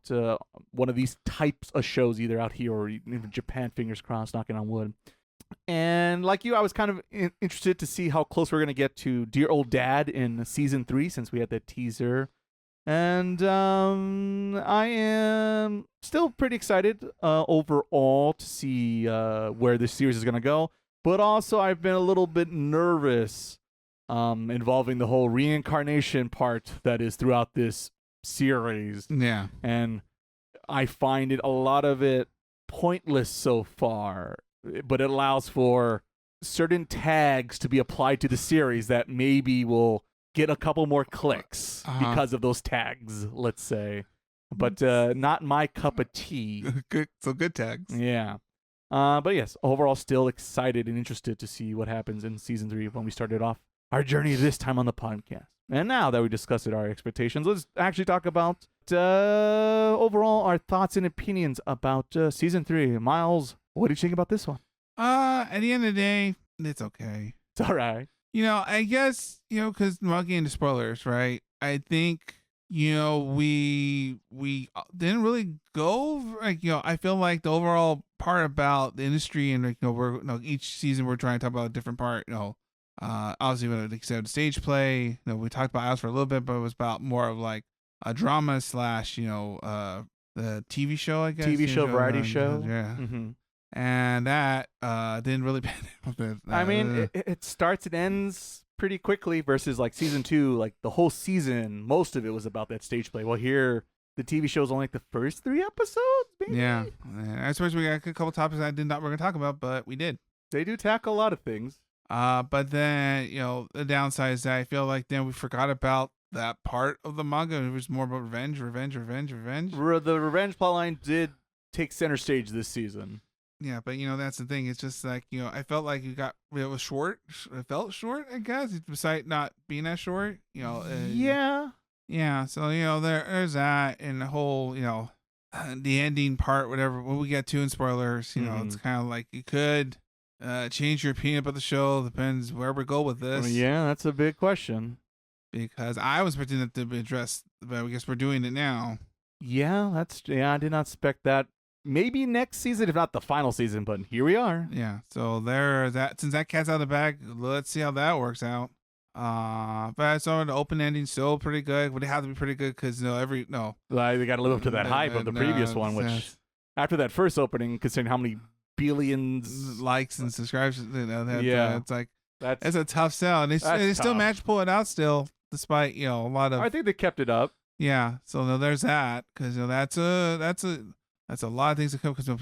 one of these types of shows, either out here or even Japan, fingers crossed, knocking on wood. And like you, I was kind of interested to see how close we're going to get to Dear Old Dad in season 3, since we had that teaser. And I am still pretty excited overall to see where this series is going to go. But also, I've been a little bit nervous involving the whole reincarnation part that is throughout this series.
Yeah.
And I find a lot of it pointless so far. But it allows for certain tags to be applied to the series that maybe will get a couple more clicks because of those tags, let's say. But not my cup of tea.
Good tags.
Yeah. But yes, overall still excited and interested to see what happens in season 3 when we started off our journey this time on the podcast. And now that we discussed our expectations, let's actually talk about overall our thoughts and opinions about season 3. Miles, what do you think about this one?
At the end of the day, it's okay.
It's all right.
I guess, because Manga into spoilers, right? I think, we didn't really go, I feel like the overall part about the industry and, each season we're trying to talk about a different part, obviously, like I said, stage play, we talked about Alice for a little bit, but it was about more of like a drama / the TV show, I guess.
TV show, variety show.
Yeah.
Mm-hmm.
And that didn't really pan out.
I mean, it starts and ends pretty quickly versus like season 2, like the whole season, most of it was about that stage play. Well, here, the TV show is only like the first 3 episodes, maybe?
Yeah. I suppose we got a couple topics I did not we're going to talk about, but we did.
They do tackle a lot of things.
But then, the downside is that I feel like then we forgot about that part of the manga. It was more about revenge.
The revenge plotline did take center stage this season.
Yeah, but that's the thing. It's just like I felt like it was short. It felt short, I guess, besides not being that short.
Yeah.
So there's that, and the whole the ending part, whatever. When we get to in spoilers, it's kind of like you could change your opinion about the show. Depends where we go with this.
Yeah, that's a big question.
Because I was expecting it to be addressed, but I guess we're doing it now.
Yeah, I did not expect that. Maybe next season, if not the final season, but here we are.
Yeah, so since that cat's out of the bag, let's see how that works out. But I saw the open ending still pretty good. Would it have to be pretty good because they
got to live up to that hype of the previous one, which after that first opening, considering how many billions
likes and subscribers, it's like that's a tough sell, and they still managed to pull it out still, despite a lot of.
I think they kept it up.
Yeah, so there's that because that's a lot of things that come because a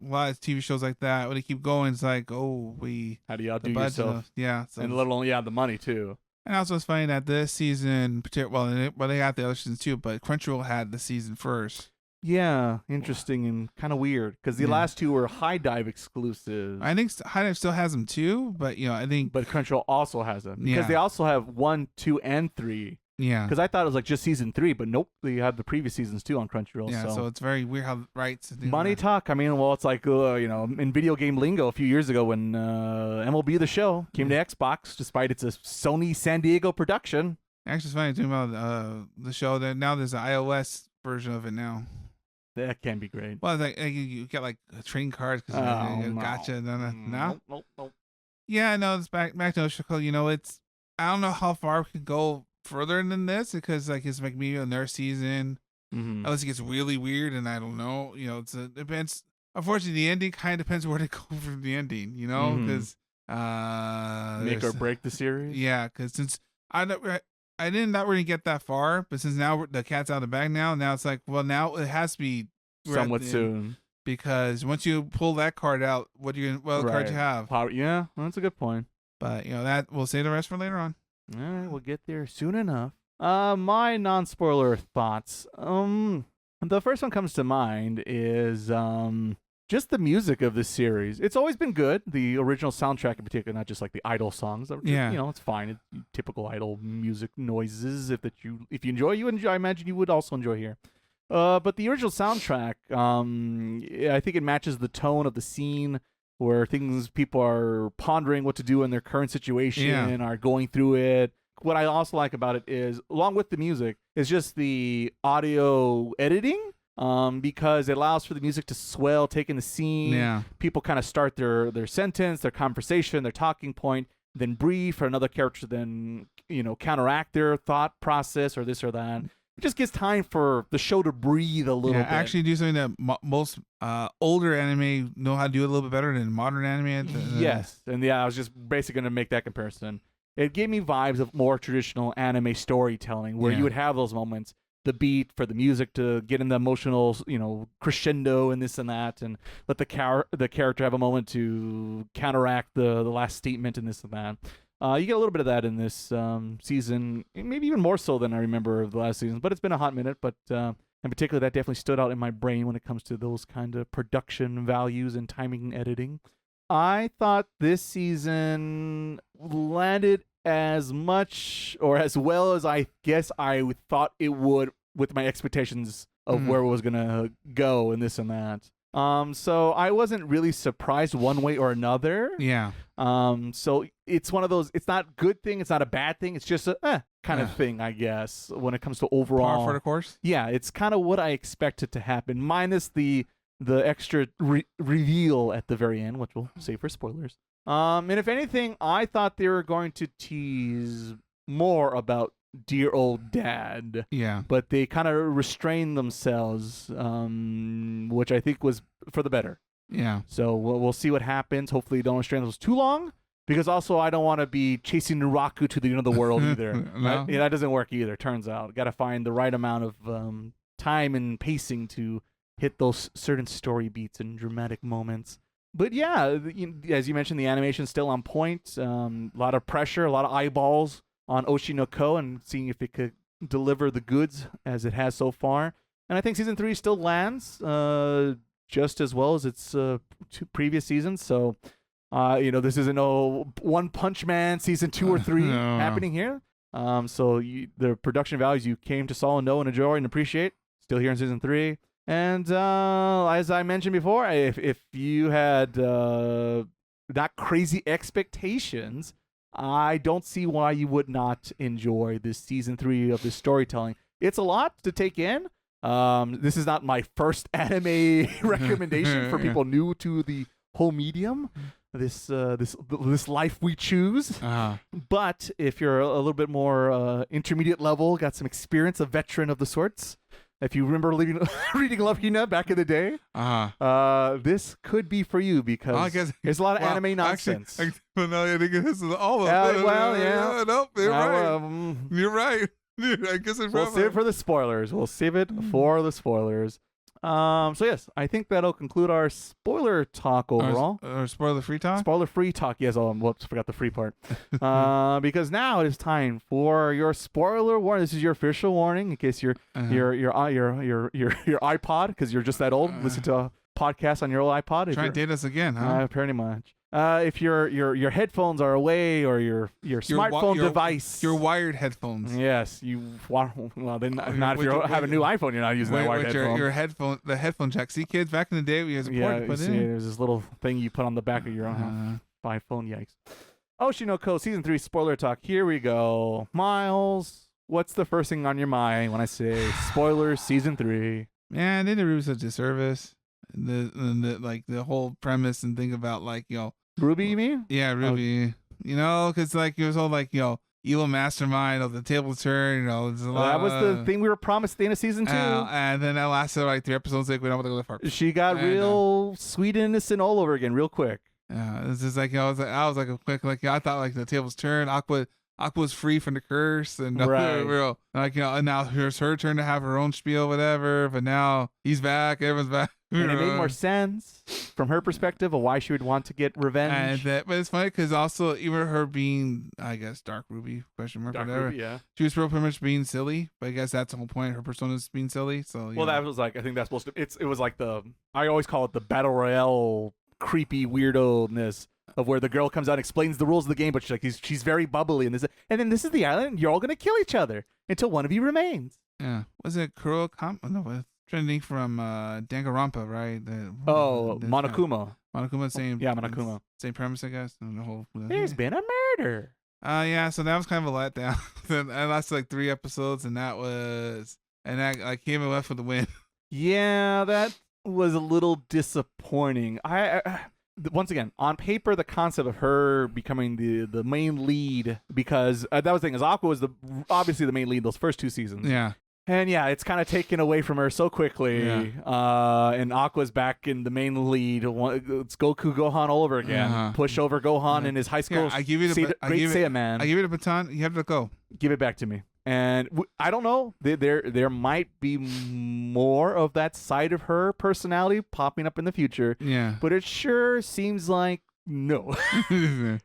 lot of TV shows like that when they keep going, it's like
how do you outdo yourself?
Yeah, so
and a little the money too.
And also it's funny that this season, they got the other seasons too, but Crunchyroll had the season first.
Yeah, interesting and kind of weird because the last 2 were High Dive exclusives.
I think High Dive still has them too, but
but Crunchyroll also has them because they also have 1, 2, and 3.
Yeah,
because I thought it was like just season 3, but nope, they had the previous seasons too on Crunchyroll.
Yeah, so it's very weird how rights
money talk. I mean, well, it's like in video game lingo a few years ago when MLB The Show came to Xbox, despite it's a Sony San Diego production.
Actually, it's funny talking about the show that now there's an iOS version of it now.
That can be great.
Well, it's like you get like trading cards because gotcha. No.
Nope.
Yeah, no, it's back to Oshiko. It's I don't know how far we could go further than this because it's like maybe another season unless it gets really weird, and I don't know. It depends. Unfortunately, the ending kind of depends where they go from the ending. Because
make or break the series.
Yeah, because since I didn't not really get that far, but since now the cat's out of the bag now it's like, well, now it has to be
somewhat soon
because once you pull that card out, what card you have?
Yeah, that's a good point.
But that we'll save the rest for later on.
All right, we'll get there soon enough. My non-spoiler thoughts. The first one comes to mind is just the music of this series. It's always been good. The original soundtrack in particular, not just like the idol songs.
Yeah.
You know, it's fine. It's typical idol music noises. If you enjoy, I imagine you would also enjoy here. But the original soundtrack, I think it matches the tone of the scene where people are pondering what to do in their current situation, are going through it. What I also like about it is, along with the music, is just the audio editing. Because it allows for the music to swell, take in the scene.
Yeah.
People kind of start their sentence, their conversation, their talking point, then breathe for another character, then counteract their thought process or this or that. It just gives time for the show to breathe a little bit.
Actually do something that most older anime know how to do a little bit better than modern anime.
Yes, and I was just basically going to make that comparison. It gave me vibes of more traditional anime storytelling where you would have those moments. The beat for the music to get in the emotional, crescendo and this and that, and let the character have a moment to counteract the last statement and this and that. You get a little bit of that in this season, maybe even more so than I remember of the last season, but it's been a hot minute. But in particular, that definitely stood out in my brain when it comes to those kind of production values and timing and editing. I thought this season landed as much or as well as I guess I thought it would with my expectations of where it was gonna go and this and that. So I wasn't really surprised one way or another.
Yeah.
So it's one of those. It's not a good thing. It's not a bad thing. It's just a kind of thing, I guess, when it comes to overall.
Par for the course.
Yeah, it's kind of what I expected to happen, minus the extra reveal at the very end, which we'll save for spoilers. And if anything, I thought they were going to tease more about dear old dad.
Yeah.
But they kind of restrained themselves, which I think was for the better.
Yeah.
So we'll see what happens. Hopefully, they don't restrain themselves too long, because also I don't want to be chasing Nuraku to the end of the world either.
No.
That doesn't work either. Turns out, got to find the right amount of time and pacing to hit those certain story beats and dramatic moments. But yeah, as you mentioned, the animation's still on point. A lot of pressure, a lot of eyeballs on Oshi no Ko, and seeing if it could deliver the goods as it has so far. And I think season 3 still lands just as well as its two previous seasons. So, this isn't no One Punch Man season 2 or 3 happening here. So the production values you came to saw and know and enjoy and appreciate still here in season 3. And as I mentioned before, if you had not crazy expectations, I don't see why you would not enjoy this season 3 of this storytelling. It's a lot to take in. This is not my first anime recommendation for people new to the whole medium. This life we choose. But if you're a little bit more intermediate level, got some experience, a veteran of the sorts. If you remember reading Love Hina back in the day, this could be for you because there's a lot of anime nonsense.
I think this is all of it.
Well, yeah.
Nope, you're right. You're right. I guess
we'll save it for the spoilers. So yes, I think that'll conclude our spoiler talk overall.
Or spoiler-free talk?
Spoiler-free talk, yes. Whoops, forgot the free part. Because now it is time for your spoiler warning. This is your official warning in case your iPod, because you're just that old, listen to a podcast on your old iPod.
Try to date us again, huh?
Pretty much. If your headphones are away or your smartphone device,
your wired headphones.
Yes, then not if you have a new iPhone, you're not using that wired headphone.
The headphone jack. See, kids, back in the day, we had important to put in.
There's this little thing you put on the back of your own iPhone. Yikes! Oshi no Ko season 3 spoiler talk. Here we go. Miles, what's the first thing on your mind when I say spoilers season 3?
Man, they did Ruby such a disservice. The whole premise and thing about
Ruby, you mean?
Yeah, Ruby. Because it was all evil mastermind of the table turn. There's a lot.
That was the thing we were promised at the end of season 2.
And then that lasted 3 episodes. We don't want to go that far.
She got real sweet and innocent all over again, real quick.
Yeah, it's just I was like a quick I thought the tables turned. Aqua Aqua's free from the curse, and
Right.
like and now here's her turn to have her own spiel, whatever. But now he's back, everyone's back.
And it made more sense from her perspective of why she would want to get revenge.
But it's funny because also even her being, I guess, Dark Ruby question mark
Dark
whatever.
Ruby, yeah.
She was pretty much being silly, but I guess that's the whole point. Her persona's being silly. So
Well, that was like I think that's supposed to. It was like I always call it the battle royale creepy weirdo-ness of where the girl comes out and explains the rules of the game, but she's very bubbly and then this is the island. And you're all gonna kill each other until one of you remains.
Yeah. Was it Kuro No, trending from Danganronpa, right?
Monokuma.
Monokuma, same.
Yeah, Monokuma.
Same premise, I guess. And the whole.
There's been a murder.
Yeah. So that was kind of a letdown. Then I lasted like 3 episodes, and that like came and left with the win.
Yeah, that was a little disappointing. I once again, on paper, the concept of her becoming the main lead, because that was the thing, is Aqua was obviously the main lead those first 2 seasons.
Yeah.
And yeah, it's kind of taken away from her so quickly.
Yeah.
And Aqua's back in the main lead. It's Goku Gohan all over again. Push over Gohan in his high school.
Yeah, I give you
Great Saiyaman.
I give you the baton. You have to go.
Give it back to me. And I don't know. There might be more of that side of her personality popping up in the future.
Yeah.
But it sure seems like no.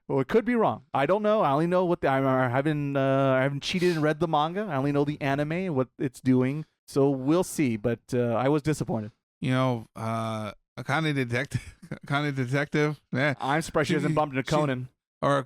Well, it could be wrong. I don't know. I only know I haven't cheated and read the manga. I only know the anime and what it's doing. So we'll see. But I was disappointed.
Akane detective. Yeah.
I'm surprised she hasn't bumped into Conan.
Or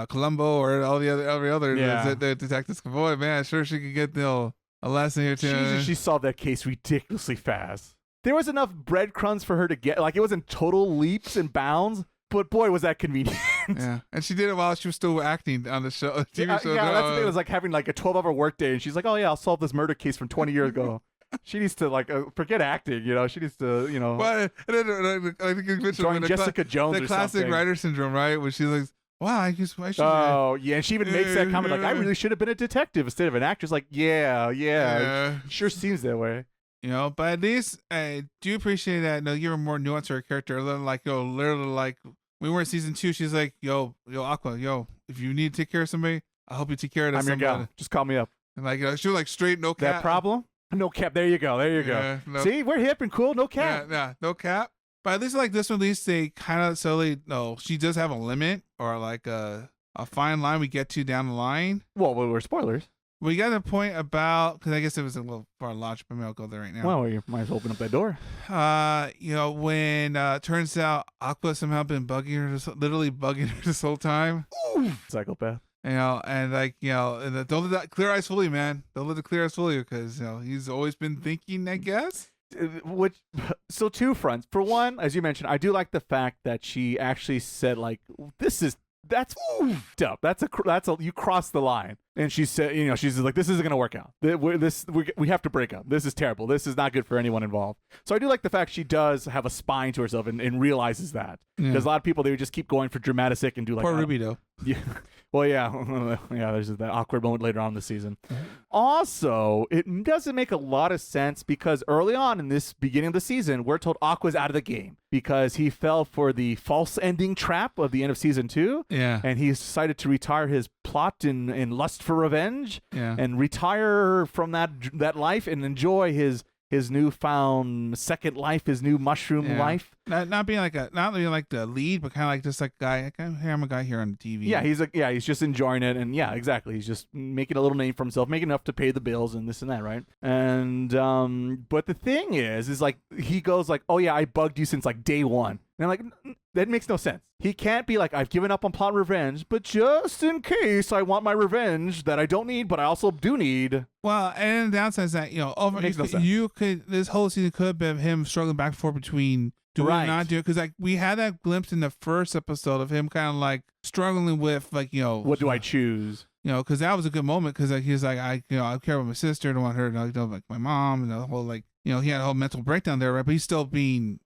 Columbo or all the other
Yeah.
the detectives. Boy, man, sure she could get a lesson here too.
She solved that case ridiculously fast. There was enough breadcrumbs for her to get. Like, it wasn't total leaps and bounds, but boy, was that convenient.
Yeah, and she did it while she was still acting on the show. TV show.
Yeah, that's the thing. It was like having like a 12-hour workday, and she's like, "Oh yeah, I'll solve this murder case from 20 years ago." She needs to forget acting. She needs to
Well, I think you mentioned
join Jessica Jones
the
or
classic
something.
writer syndrome, right? When she's like, "Wow, I should."
Oh yeah, and she even makes that comment like, "I really should have been a detective instead of an actress." Like, yeah. Sure seems that way.
But at least I do appreciate that. No, give her more nuance to her character. Like, literally, like we were in season 2. She's like, yo, Aqua, if you need to take care of somebody, I hope you take care of
I'm
somebody.
your gal. Just call me up.
And like, she was like straight, no cap.
That problem? No cap. There you go.
Yeah, no,
See, we're hip and cool. No cap.
Yeah, no cap. But at least like this one, at least they kind of slowly. No, she does have a limit or like a fine line we get to down the line.
Well, we're spoilers.
We got a point about, because I guess it was a little far lodged, but maybe I'll go there right now.
Well, you might as well open up that door.
When turns out Aqua somehow been literally bugging her this whole time.
Ooh. Psychopath.
And like, and don't let that clear eyes fool you, man. Don't let the clear eyes fool you, because he's always been thinking, I guess.
So 2 fronts. For one, as you mentioned, I do like the fact that she actually said like, that's up. That's you crossed the line. And she said, she's like, this isn't gonna work out. We have to break up. This is terrible. This is not good for anyone involved. So I do like the fact she does have a spine to herself and realizes that. Because a lot of people, they would just keep going for dramatic and do like,
poor Ruby though.
Yeah. Well, yeah. Yeah, there's that awkward moment later on in the season. Also, it doesn't make a lot of sense because early on in this beginning of the season, we're told Aqua's out of the game because he fell for the false ending trap of the end of season 2.
Yeah.
And he decided to retire his plot in lust for revenge.
Yeah.
And retire from that life and enjoy his newfound second life, his new mushroom life.
Not being like the lead, but kind of like just like guy. I'm a guy here on the TV.
Yeah, he's just enjoying it, and yeah, exactly. He's just making a little name for himself, making enough to pay the bills and this and that, right? And but the thing is like he goes like, "Oh yeah, I bugged you since like day 1." And I'm like, that makes no sense. He can't be like, I've given up on plot revenge, but just in case I want my revenge that I don't need, but I also do need.
Well, and the downside is that, this whole season could have been him struggling back and forth between doing and not doing. Because like we had that glimpse in the first episode of him kind of like struggling with like,
what do I choose?
Because that was a good moment because like, he's like, I care about my sister, don't want her to like my mom, and the whole like, he had a whole mental breakdown there, right? But he's still being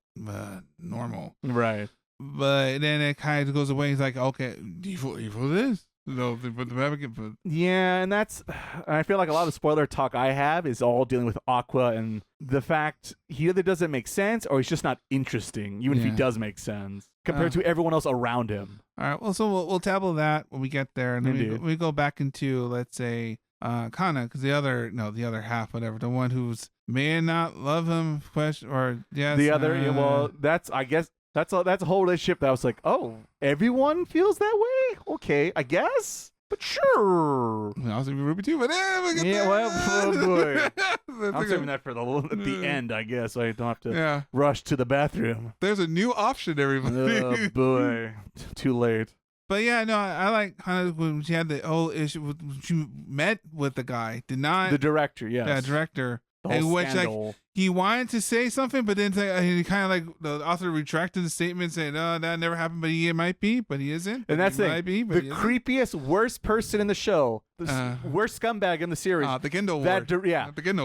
normal,
right?
But then it kind of goes away. He's like, okay, do you feel this? No, but the American, but
Yeah, and I feel like a lot of the spoiler talk I have is all dealing with Aqua and the fact he either doesn't make sense or he's just not interesting, even if he does make sense compared to everyone else around him.
All right, well, so we'll tackle that when we get there, and then we go back into, let's say, Kana, because the other half, whatever, the one who's may not love him, question or yes,
the other, well, I guess that's a whole relationship that I was like, oh, everyone feels that way, okay, I guess. But sure.
I was gonna be Ruby too, but
yeah, well, oh boy. I'm saving that for the end, I guess, so I don't have to rush to the bathroom.
There's a new option, everybody.
Oh boy, too late.
But yeah, no, I like kind of when she had the whole issue when she met with the guy, did not
the director, yes,
yeah, director,
and
which like he wanted to say something, but then he kind of like the author retracted the statement, saying, "No, that never happened," but he might be, but he isn't.
And that's the creepiest, worst person in the show, the worst scumbag in the series,
the Kindle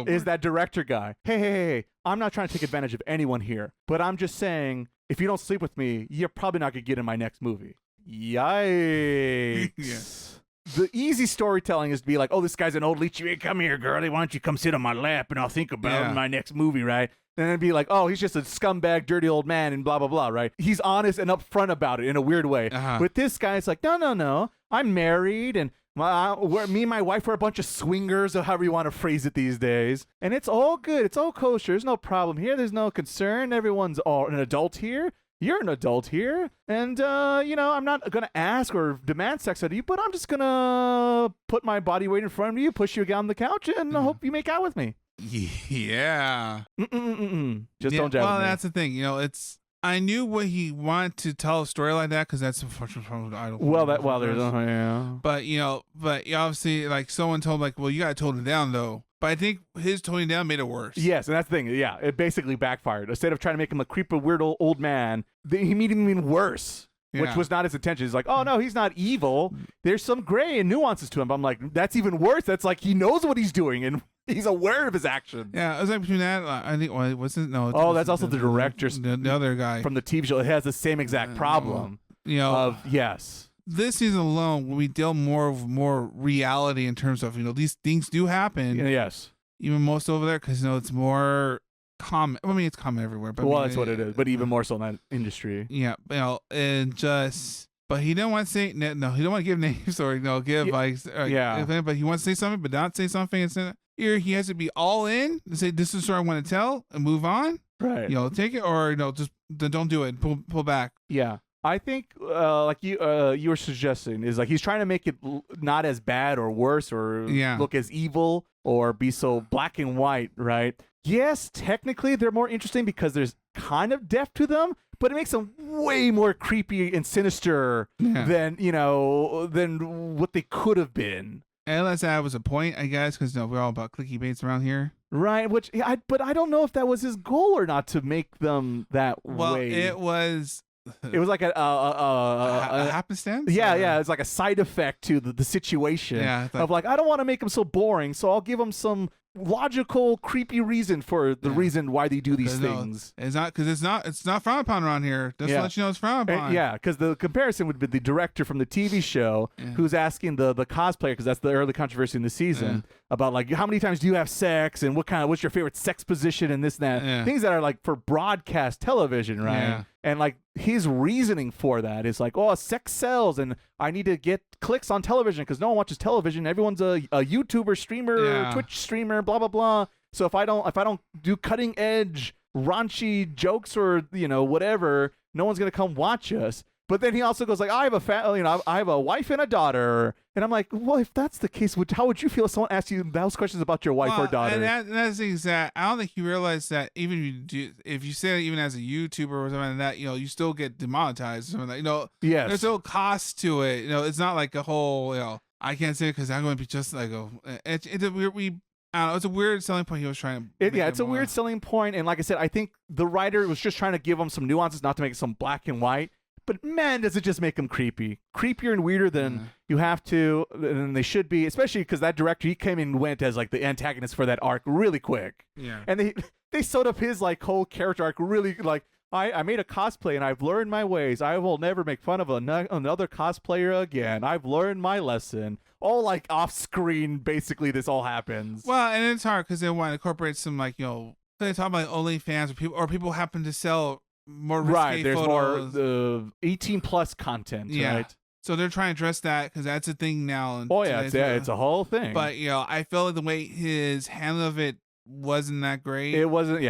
is that director guy. Hey, I'm not trying to take advantage of anyone here, but I'm just saying, if you don't sleep with me, you're probably not gonna get in my next movie. Yikes.
Yes.
The easy storytelling is to be like, oh, this guy's an old leech. Hey, come here, girlie. Why don't you come sit on my lap and I'll think about my next movie, right? And then be like, oh, he's just a scumbag, dirty old man and blah, blah, blah, right? He's honest and upfront about it in a weird way. But this guy's like, no. I'm married and me and my wife are a bunch of swingers or however you want to phrase it these days. And it's all good. It's all kosher. There's no problem here. There's no concern. Everyone's all an adult here. You're an adult here, and, I'm not going to ask or demand sex out of you, but I'm just going to put my body weight in front of you, push you down the couch, and I hope you make out with me.
Yeah.
Just don't jab
Well,
me.
that's the thing. I knew what he wanted to tell a story like that, because that's unfortunately I don't. But, but obviously, like, someone told, like, well, you got to tone it down, though. But I think his toning down made it worse.
Yes, and that's the thing. Yeah, it basically backfired. Instead of trying to make him a creepy, weird old man, he made him even worse, which was not his intention. He's like, oh, no, he's not evil. There's some gray and nuances to him. But I'm like, that's even worse. That's like he knows what he's doing, and he's aware of his actions.
Yeah, I was like between that. I think, what's it? No.
Oh, that's also the director.
The other guy.
From the TV show. It has the same exact problem. Yes.
This season alone, we deal more reality in terms of, these things do happen.
Yes.
Even most over there, because, it's more common. I mean, it's common everywhere. But
that's what it is. But even more so in that industry.
Yeah. And just, but he didn't want to say, no, he didn't want to give names or, give but he wants to say something, but not say something. Here he has to be all in and say, this is what I want to tell and move on.
Right.
Take it or, just don't do it. Pull back.
Yeah. I think, like you were suggesting, is like he's trying to make it not as bad or worse or look as evil or be so black and white, right? Yes, technically they're more interesting because there's kind of depth to them, but it makes them way more creepy and sinister than what they could have been.
Unless that was a point, I guess, because we're all about clicky baits around here.
Right, but I don't know if that was his goal or not to make them that way.
Well, it was
like a
happenstance.
Yeah, it's like a side effect to the situation of like, I don't want to make them so boring, so I'll give them some logical, creepy reason for the reason why they do these things.
It's not because it's not frowned upon around here. Just to let you know it's frowned upon.
Because the comparison would be the director from the TV show who's asking the cosplayer, because that's the early controversy in the season, about like how many times do you have sex and what's your favorite sex position and this and that. Things that are like for broadcast television, right?
Yeah.
And like his reasoning for that is like, oh, sex sells and I need to get clicks on television because no one watches television. Everyone's a YouTuber, streamer, Twitch streamer, blah, blah, blah. So if I don't do cutting edge, raunchy jokes or, whatever, no one's going to come watch us. But then he also goes like, I have a wife and a daughter. And I'm like, well, if that's the case, how would you feel if someone asked you those questions about your wife or daughter?
And that's the thing is that I don't think you realize that even if you say it even as a YouTuber or something like that, you still get demonetized or something like that.
Yes.
There's no cost to it. It's not like a whole, I can't say it because I'm going to be just like, it's a weird, I don't know, it's a weird selling point he was trying to
it's a weird selling point. And like I said, I think the writer was just trying to give him some nuances, not to make it some black and white. But man, does it just make them creepy. Creepier and weirder than you have to, than they should be, especially because that director, he came and went as like the antagonist for that arc really quick.
Yeah.
And they sewed up his like whole character arc really like, I made a cosplay and I've learned my ways. I will never make fun of another cosplayer again. I've learned my lesson. All like off screen, basically, this all happens.
Well, and it's hard because they want to incorporate some like they talk about like OnlyFans or people happen to sell more risque
there's
photos.
more 18 plus content, right?
So they're trying to address that because that's a thing now.
It's a whole thing.
But I feel like the way his handling of it wasn't that great.
It wasn't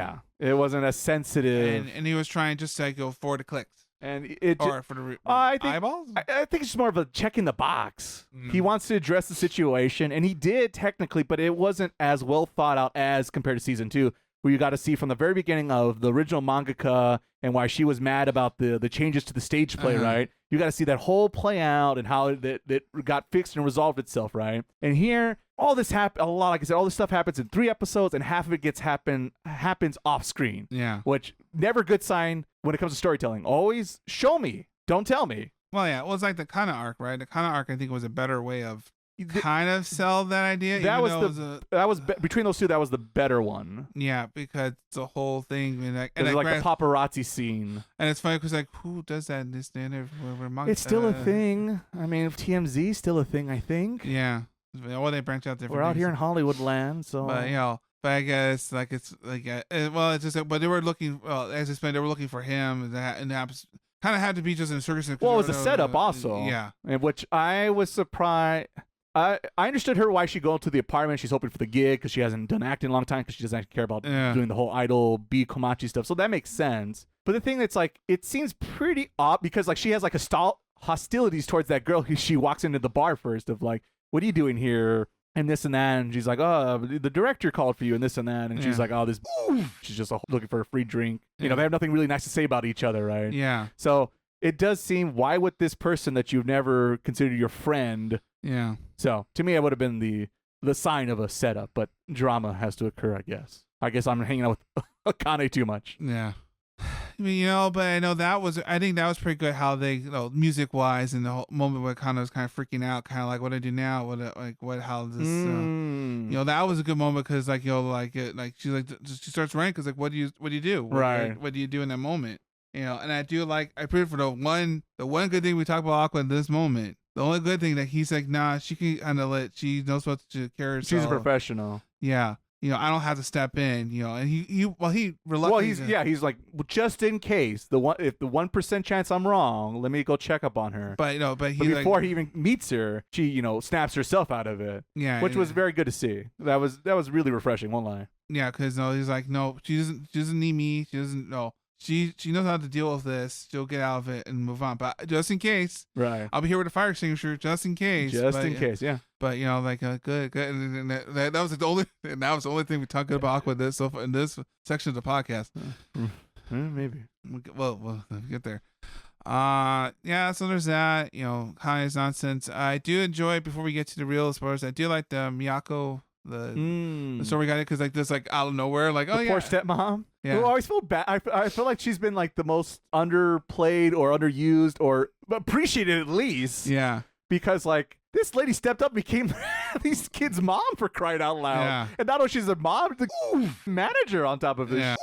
as sensitive,
and he was trying just to go for the clicks.
And
for the eyeballs?
I think it's just more of a check in the box. He wants to address the situation, and he did technically, but it wasn't as well thought out as compared to season 2, where you got to see from the very beginning of the original mangaka and why she was mad about the changes to the stage play, right? You got to see that whole play out and how it got fixed and resolved itself, right? And here, all this like I said, all this stuff happens in 3 episodes, and half of it happens off screen.
Yeah.
Which, never a good sign when it comes to storytelling. Always show me, don't tell me.
Well, yeah, it was like the Kana arc, right? The Kana arc, I think, was a better way of kind of sell that idea.
Between those two, that was the better one.
Yeah, because the whole thing, and like
the paparazzi scene,
and it's funny because like who does that in this standard?
It's still a thing. I mean, TMZ is still a thing, I think.
Yeah. Well, they branch out different.
We're out here in Hollywood land, so.
But but I guess like it's like it's just but they were looking. Well, as I explained, they were looking for him, and that kind of had to be just in a circus.
Well, it was a setup also.
Yeah.
Which I was surprised. I understood her why she go to the apartment. She's hoping for the gig because she hasn't done acting in a long time because she doesn't care about doing the whole idol B Komachi stuff. So that makes sense. But the thing that's like, it seems pretty odd because like she has like hostilities towards that girl. She walks into the bar first of like, what are you doing here? And this and that. And she's like, oh, the director called for you and this and that. And she's like, oh, this. She's just looking for a free drink. You know, they have nothing really nice to say about each other, right?
Yeah.
So it does seem, why would this person that you've never considered your friend?
Yeah.
So to me, it would have been the sign of a setup, but drama has to occur, I guess. I guess I'm hanging out with Akane too much.
Yeah. I mean, but I know I think that was pretty good how they, music wise, and the whole moment where Akane was kind of freaking out, kind of like, what do I do now? How this, that was a good moment because she starts running because like, what do you do? What do you do in that moment? And I pray for the one good thing we talk about Aqua in this moment. The only good thing that he's like, nah, she can handle it. She knows what to carry herself.
She's a professional.
Yeah. I don't have to step in, and he reluctantly.
Well, he's like, just in case if the 1% chance I'm wrong, let me go check up on her.
But
before he even meets her, she snaps herself out of it.
Yeah,
which was very good to see. That was really refreshing. Won't lie.
Yeah, because he's like, no, she doesn't need me. She doesn't know. She knows how to deal with this. She'll get out of it and move on. But just in case,
right?
I'll be here with a fire extinguisher just in case.
Yeah.
But good. And that was the only. And that was the only thing we talked about Aqua this so far in this section of the podcast.
Maybe.
We'll get there. So there's that. Kane's nonsense. I do enjoy. Before we get to the real spoilers, I do like the Miyako. The story got it because like this like out of nowhere like
poor stepmom
who
always feel bad. I feel like she's been like the most underplayed or underused or appreciated at least because like this lady stepped up and became these kids' mom for crying out loud. And not only she's a mom, the manager on top of this.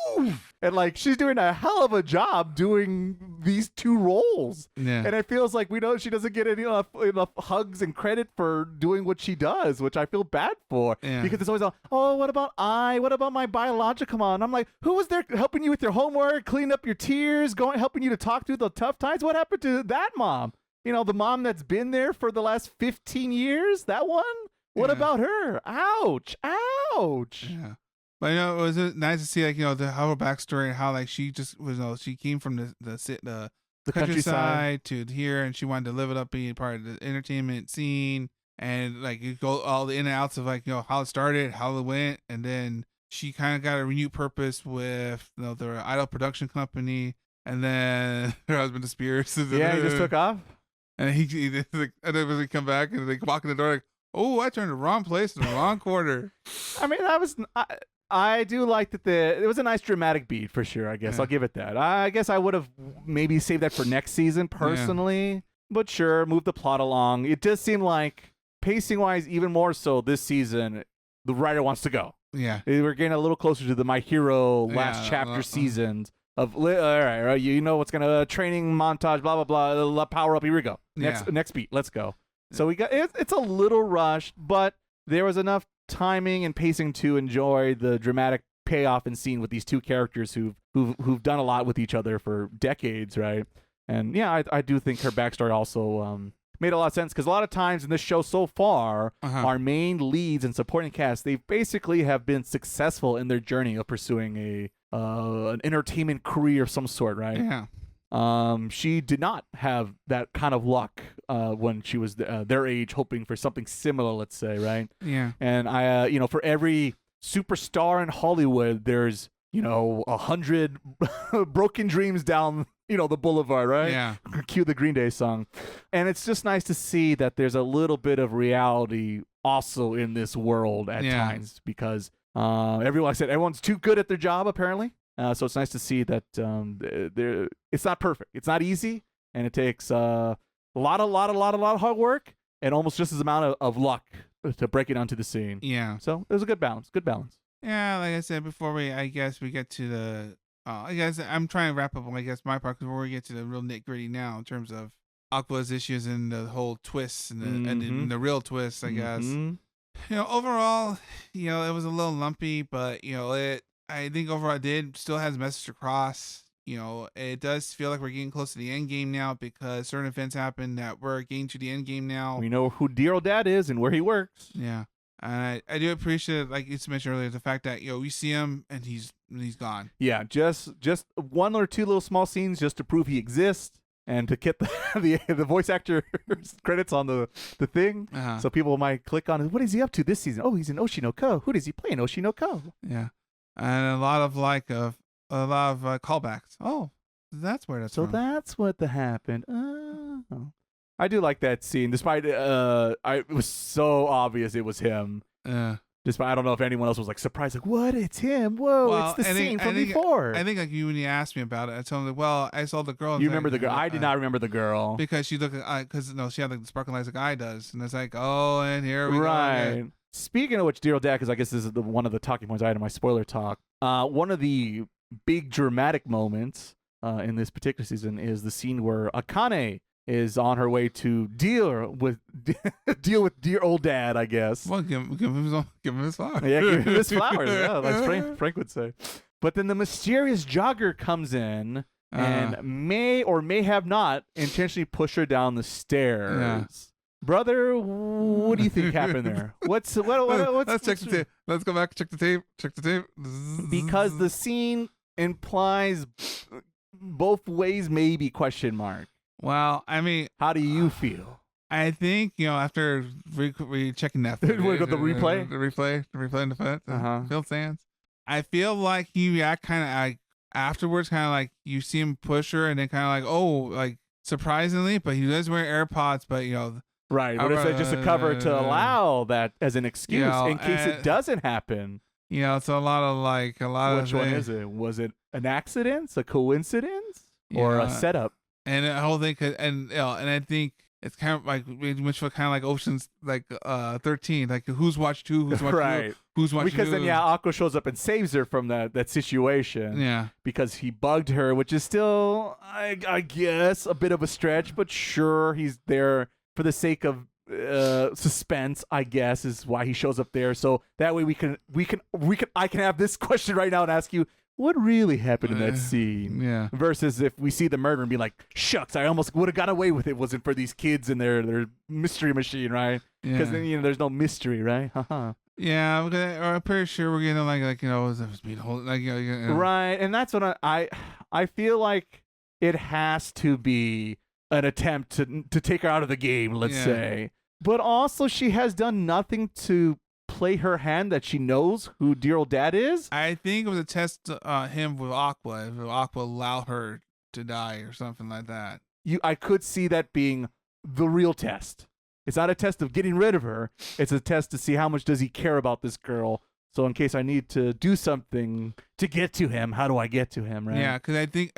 And like she's doing a hell of a job doing these 2 roles. And it feels like she doesn't get enough hugs and credit for doing what she does, which I feel bad for. Because it's always what about my biological mom? And I'm like, who was there helping you with your homework, cleaning up your tears, helping you to talk through the tough times? What happened to that mom? The mom that's been there for the last 15 years, that one? What about her? Ouch.
Yeah. But it was nice to see how her backstory and how like she just was she came from the countryside to here, and she wanted to live it up, being part of the entertainment scene, and like you go all the in and outs of how it started, how it went, and then she kind of got a renewed purpose with the idol production company, and then her husband disappears.
He just took off.
And he like, and then when we come back and they walk in the door like, oh, I turned the wrong place in the wrong quarter.
I mean, I do like that it was a nice dramatic beat for sure. I guess I'll give it that. I guess I would have maybe saved that for next season personally, but sure, move the plot along. It does seem like pacing wise, even more so this season, the writer wants to go.
Yeah,
we're getting a little closer to the My Hero last chapter seasons. all right, you know what's gonna training montage, blah blah blah, power up. Here we go. Next beat, let's go. So we got it's a little rushed, but there was enough timing and pacing to enjoy the dramatic payoff and scene with these two characters who've done a lot with each other for decades, right? And yeah, I do think her backstory also made a lot of sense, because a lot of times in this show so far, our main leads and supporting cast, they basically have been successful in their journey of pursuing an entertainment career of some sort, right?
Yeah.
She did not have that kind of luck when she was their age, hoping for something similar, let's say, right?
Yeah.
And for every superstar in Hollywood, there's 100 broken dreams down the boulevard, right?
Yeah.
Cue the Green Day song. And it's just nice to see that there's a little bit of reality also in this world at times, because everyone's too good at their job apparently. So it's nice to see that it's not perfect. It's not easy, and it takes a lot of hard work and almost just as amount of luck to break it onto the scene.
Yeah.
So it was a good balance. Good balance.
Yeah, like I said before, we get to the. I guess I'm trying to wrap up, I guess, my part, before we get to the real nitty-gritty now in terms of Aqua's issues and the whole twists and the real twists, I guess. Overall, it was a little lumpy, but I think overall it still has a message across. It does feel like we're getting close to the end game now, because certain events happen that we're getting to the end game now.
We know who dear old dad is and where he works.
Yeah. And I do appreciate, like you mentioned earlier, the fact that we see him and he's gone.
Yeah, just one or two little small scenes just to prove he exists, and to get the voice actor credits on the thing, so people might click on it. What is he up to this season? Oh, he's in Oshi no Ko. Who does he play in Oshi no Ko?
Yeah, and a lot of callbacks. Oh, that's where that's
so
from.
That's what happened. Oh. I do like that scene, despite it was so obvious it was him. Despite, I don't know if anyone else was like surprised, like, what? It's him. Whoa,
well,
it's the scene from before.
I think like when you asked me about it, I told him like, well, I saw the girl.
You remember the girl? I did not remember the girl,
because she looked she had like the sparkling eyes like I does, and it's like, oh, and here we go.
Right. Speaking of which, dear old dad, because I guess this is one of the talking points I had in my spoiler talk. One of the big dramatic moments in this particular season is the scene where Akane is on her way to deal with dear old dad, I guess.
Well, give him his flowers.
Yeah, give him his flowers. Yeah, like Frank would say. But then the mysterious jogger comes in and may or may have not intentionally push her down the stairs.
Yeah.
Brother, what do you think happened there? What's
Let's check the tape. Let's go back. Check the tape.
Because the scene implies both ways, maybe question mark.
Well, I mean,
how do you feel?
I think after checking that,
the replay
in the field stands. I feel like he react kind of like afterwards, kind of like you see him push her, and then kind of like, oh, like surprisingly, but he does wear AirPods, but
right. But is it just a cover to allow that as an excuse in case it doesn't happen?
It's a lot of
Which one is it? Was it an accident, a coincidence, or a setup?
And the whole thing, and I think it's kind of like Ocean's 13, like who's watched who, who's watched
right.
who's watched
because
who.
Then Aqua shows up and saves her from that situation.
Yeah,
because he bugged her, which is still I guess a bit of a stretch, but sure, he's there for the sake of suspense, I guess, is why he shows up there. So that way I can have this question right now and ask you, what really happened in that scene?
Yeah.
Versus if we see the murder and be like, shucks, I almost would have got away with it. Wasn't for these kids and their mystery machine, right? Because then there's no mystery, right?
Yeah, I'm pretty sure we're getting
right, and that's what I feel like it has to be an attempt to take her out of the game, let's say. But also, she has done nothing to play her hand that she knows who dear old dad is.
I think it was a test him with Aqua. If Aqua allowed her to die or something like that.
I could see that being the real test. It's not a test of getting rid of her. It's a test to see how much does he care about this girl. So in case I need to do something to get to him, how do I get to him, right?
Yeah, because I think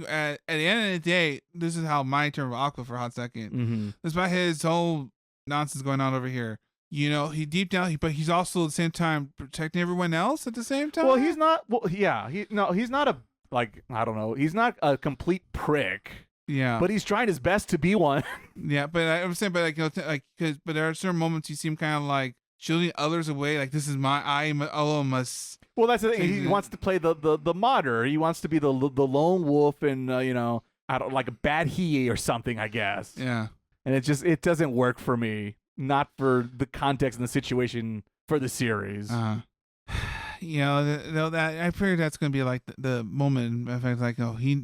at the end of the day, this is how my term of Aqua for a hot second.
Mm-hmm.
Despite his whole nonsense going on over here, he deep down, but he's also at the same time protecting everyone else at the same time.
Well, he's not. Well, yeah, he's not a like, I don't know. He's not a complete prick,
Yeah.
but he's trying his best to be one.
Yeah, but I'm saying, but like, but there are certain moments you see him kind of like shielding others away. Like, this is I must.
Well, that's the thing. He wants to play the martyr. He wants to be the lone wolf and, I don't like a bad he or something, I guess.
Yeah.
And it doesn't work for me. Not for the context and the situation for the series.
That I figured that's gonna be like the moment. In fact, like,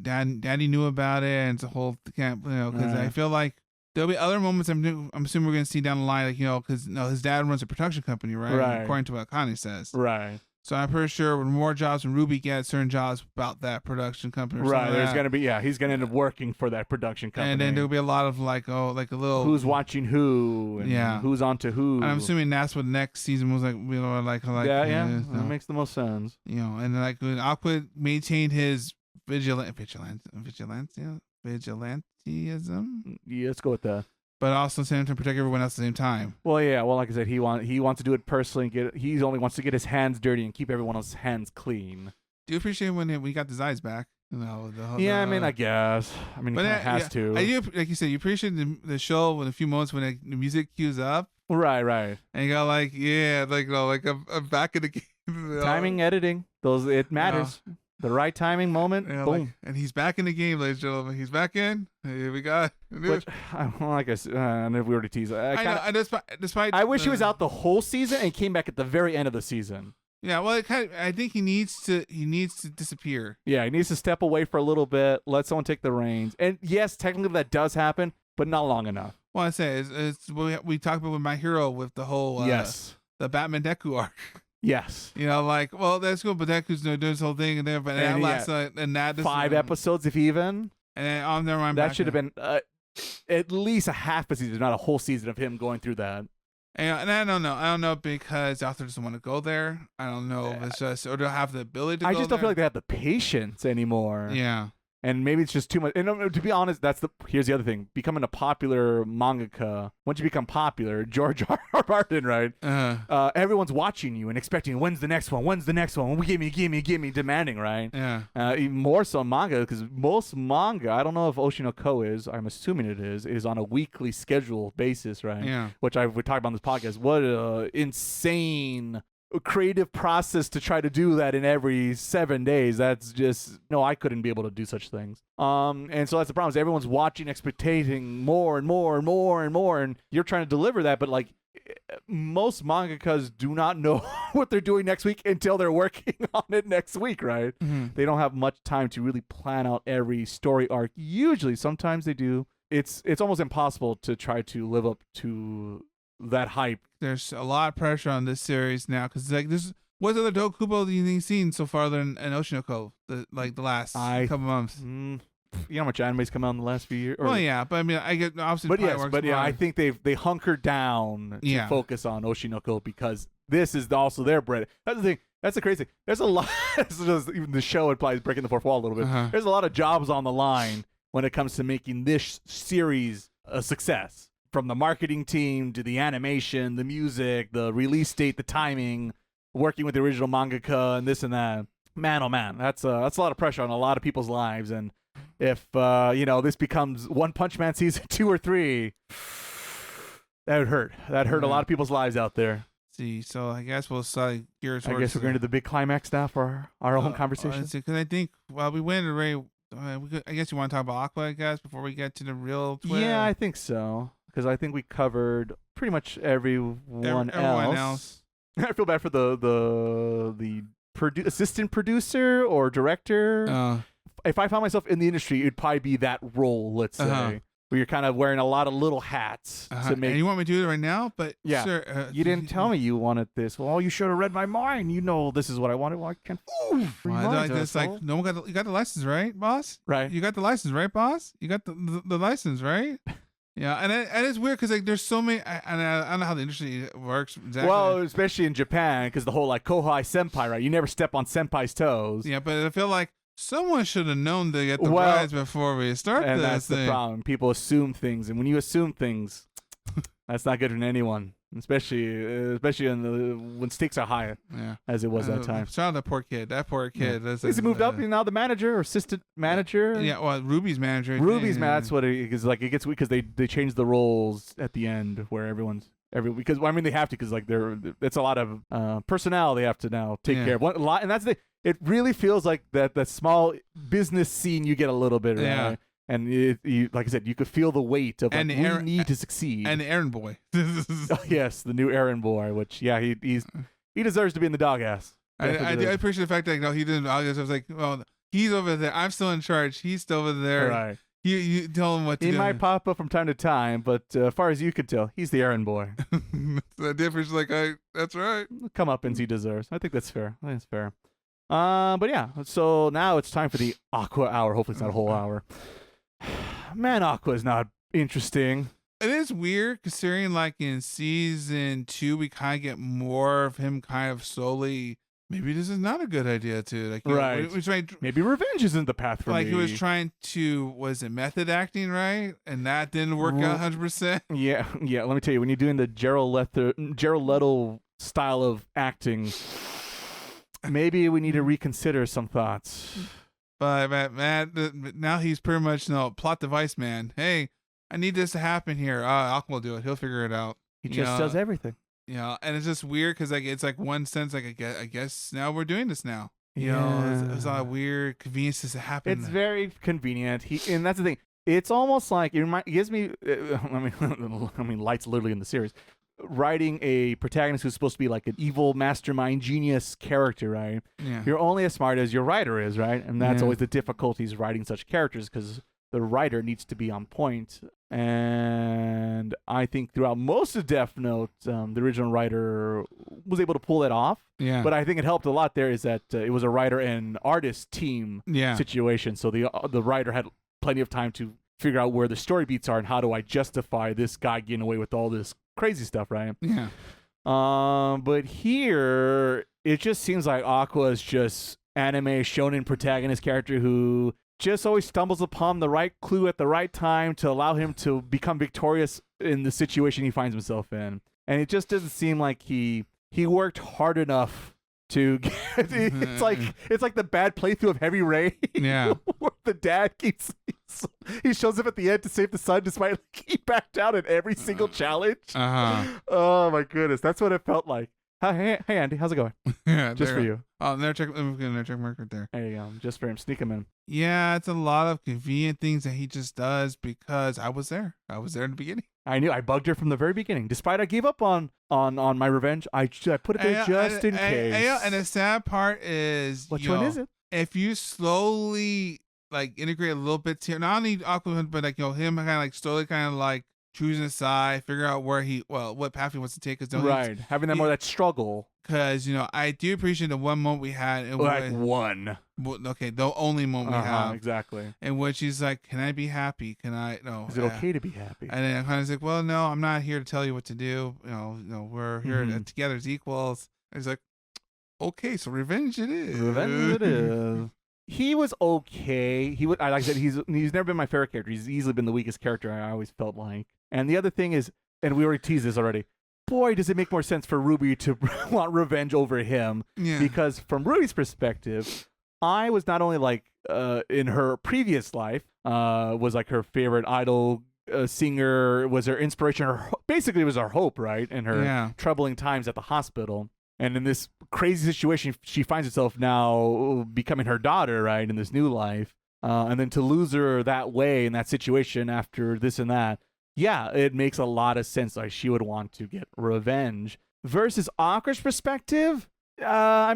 daddy knew about it, and it's a whole camp. Because I feel like there'll be other moments. I'm assuming we're gonna see down the line, like, because his dad runs a production company, right?
Right.
According to what Connie says.
Right.
So I'm pretty sure when more jobs when Ruby gets certain jobs about that production company.
Right. There's gonna be he's gonna end up working for that production company.
And then there'll be a lot of like a little
who's watching who and who's on to who.
And I'm assuming that's what next season was like.
That makes the most sense.
And like when Aqua maintained his vigilantism.
Yeah, let's go with that.
But also same to protect everyone else at the same time.
Well, yeah. Well, like I said, he wants to do it personally. He only wants to get his hands dirty and keep everyone else's hands clean.
Do you appreciate when we got his eyes back?
I mean, I guess. I mean, he has to.
I do, like you said, you appreciate the show with a few moments when the music cues up.
Right.
And you go like, I'm back in the game.
Timing, editing, it matters. The right timing moment, boom.
And he's back in the game, ladies and gentlemen. He's back in. Here we go.
Which, like I said, and if we already teased,
despite
I wish he was out the whole season and came back at the very end of the season.
Yeah, well, I think he needs to disappear.
Yeah, he needs to step away for a little bit, let someone take the reins. And yes, technically that does happen, but not long enough.
Well, I say it's we talked about with My Hero with the whole the Batman Deku arc.
Yes.
That's cool, but Deku's doing this whole thing and there, but that lasts and that
5 episodes, if even.
And then never mind.
That should have been at least a half a season, not a whole season of him going through that.
And I don't know. I don't know because the author doesn't want to go there. I don't know if it's just or don't have the ability to.
I just don't feel like they have the patience anymore.
Yeah.
And maybe it's just too much. And to be honest, here's the other thing. Becoming a popular mangaka, once you become popular, George R. Martin, right? Everyone's watching you and expecting, when's the next one? When's the next one? Give me, demanding, right?
Yeah.
Even more so manga, because most manga, I don't know if Oshi no Ko is, I'm assuming it is on a weekly schedule basis, right?
Yeah.
Which we talked about on this podcast. What an insane creative process to try to do that in every 7 days. That's just I couldn't be able to do such things. And so that's the problem. Is everyone's watching, expecting more and more and more and more, and you're trying to deliver that, but like most mangakas do not know what they're doing next week until they're working on it next week, right?
Mm-hmm.
They don't have much time to really plan out every story arc. Usually, sometimes they do. It's almost impossible to try to live up to that hype.
There's a lot of pressure on this series now because like this. What other Dokubo do you think you've seen so far than Oshinoko? The last couple months.
You know how much anime's come out in the last few years?
Well, yeah, but I mean, I get obviously.
But I think they hunkered down to focus on Oshinoko because this is also their bread. That's the thing. That's the crazy thing. There's a lot. Even the show implies breaking the fourth wall a little bit. There's a lot of jobs on the line when it comes to making this series a success. From the marketing team to the animation, the music, the release date, the timing, working with the original mangaka, and this and that. Man, oh man, that's a lot of pressure on a lot of people's lives. And if this becomes One Punch Man season 2 or 3, that would hurt. That hurt a lot of people's lives out there.
See, so I guess we'll start gears.
I guess we're going to the big climax now for our own conversation.
Because I think we went already. I guess you want to talk about Aqua, I guess, before we get to the real twist.
Yeah, I think so. Because I think we covered pretty much everyone else. I feel bad for the assistant producer or director. If I found myself in the industry, it'd probably be that role, let's say. Where you're kind of wearing a lot of little hats to make.
And you want me to do it right now? But
yeah, sir, you didn't tell me you wanted this. Well, you should have read my mind. You know this is what I wanted. Well, I can't.
Like no one you got the license, right, boss?
Right.
You got the license, right, boss? You got the license, right? Yeah, and it's weird because like there's so many, and I don't know how the industry works exactly.
Well, especially in Japan, because the whole like kohai senpai, right? You never step on senpai's toes.
Yeah, but I feel like someone should have known to get the prize before we start this.
And that's
thing.
the problem. People assume things, and when you assume things, that's not good for anyone. especially when stakes are high, as it was that time.
Shout out that poor kid. That poor kid.
At least he moved up. He's now the manager or assistant manager.
Yeah, well, Ruby's manager.
That's what it is. Like, it gets weak because they changed the roles at the end where because I mean they have to, because like it's a lot of personnel they have to now take care of. A lot, and that's it really feels like that small business scene you get a little bit, right?
Yeah.
And you, like I said, you could feel the weight of, like, we need to succeed.
And the errand boy.
Yes, the new errand boy, which he deserves to be in the doghouse.
I appreciate the fact that he didn't. I was like, well, he's over there. I'm still in charge. He's still over there.
Right.
You tell him what to do.
He might pop up from time to time, but as far as you could tell, he's the errand boy.
The difference, like, that's right.
Comeuppance he deserves. I think that's fair. But yeah, so now it's time for the Aqua hour. Hopefully it's not a whole hour. Man, Aqua is not interesting.
It is weird considering, like, in season 2, we kind of get more of him kind of slowly. Maybe this is not a good idea to, like, right.
Maybe revenge isn't the path for me.
Like, he was trying to, was it method acting, right? And that didn't work out 100%.
Yeah. Let me tell you, when you're doing the Gerald Leto style of acting, maybe we need to reconsider some thoughts.
But man, now he's pretty much plot device man. Hey, I need this to happen here. Aqua will do it. He'll figure it out.
He just does everything.
Yeah, and it's just weird because like it's like one sense like I guess now we're doing this now. You know, it's a lot of weird conveniences that happen.
It's very convenient. And that's the thing. It's almost like it gives me. I mean, Light's literally in the series. Writing a protagonist who's supposed to be like an evil mastermind genius character, right?
Yeah.
You're only as smart as your writer is, right? And that's always the difficulties writing such characters, because the writer needs to be on point. And I think throughout most of Death Note, the original writer was able to pull that off.
Yeah.
But I think it helped a lot there is that it was a writer and artist team situation. So the writer had plenty of time to figure out where the story beats are and how do I justify this guy getting away with all this crazy stuff, right?
Yeah.
But here it just seems like Aqua is just anime shonen protagonist character who just always stumbles upon the right clue at the right time to allow him to become victorious in the situation he finds himself in. And it just doesn't seem like he worked hard enough to get it's like the bad playthrough of Heavy Rain.
Yeah.
Where the dad he shows up at the end to save the son despite he backed out at every single challenge. Oh my goodness, that's what it felt like. Hey Andy, how's it going?
Yeah,
just for you.
Oh, another check mark right there.
There you go. Just for him. Sneak him in.
Yeah, it's a lot of convenient things that he just does because I was there. I was there in the beginning.
I knew. I bugged her from the very beginning. Despite I gave up on my revenge, I put it there just in case.
And the sad part is,
which one is it?
If you slowly like integrate a little bit here, not only Aqua, but like him kind of like slowly kind of like choosing a side, figure out what path he wants to take.
Having that more that struggle.
Because I do appreciate the one moment we had.
One.
Okay, the only moment we have.
Exactly.
In which he's like, "Can I be happy? Can I? No.
Is it okay to be happy?"
And then I'm kind of like, "Well, no, I'm not here to tell you what to do. We're here together as equals." And he's like, "Okay, so revenge it is.
Revenge it is." He was okay. Like I said, he's never been my favorite character. He's easily been the weakest character I always felt like. And the other thing is, and we already teased this already, boy, does it make more sense for Ruby to want revenge over him. Yeah. Because from Ruby's perspective, I was not only like in her previous life, was like her favorite idol singer, was her inspiration, basically was her hope, right? In her troubling times at the hospital. And in this crazy situation, she finds herself now becoming her daughter, right, in this new life. And then to lose her that way in that situation after this and that, yeah, it makes a lot of sense. Like she would want to get revenge. Versus Aqua's perspective, I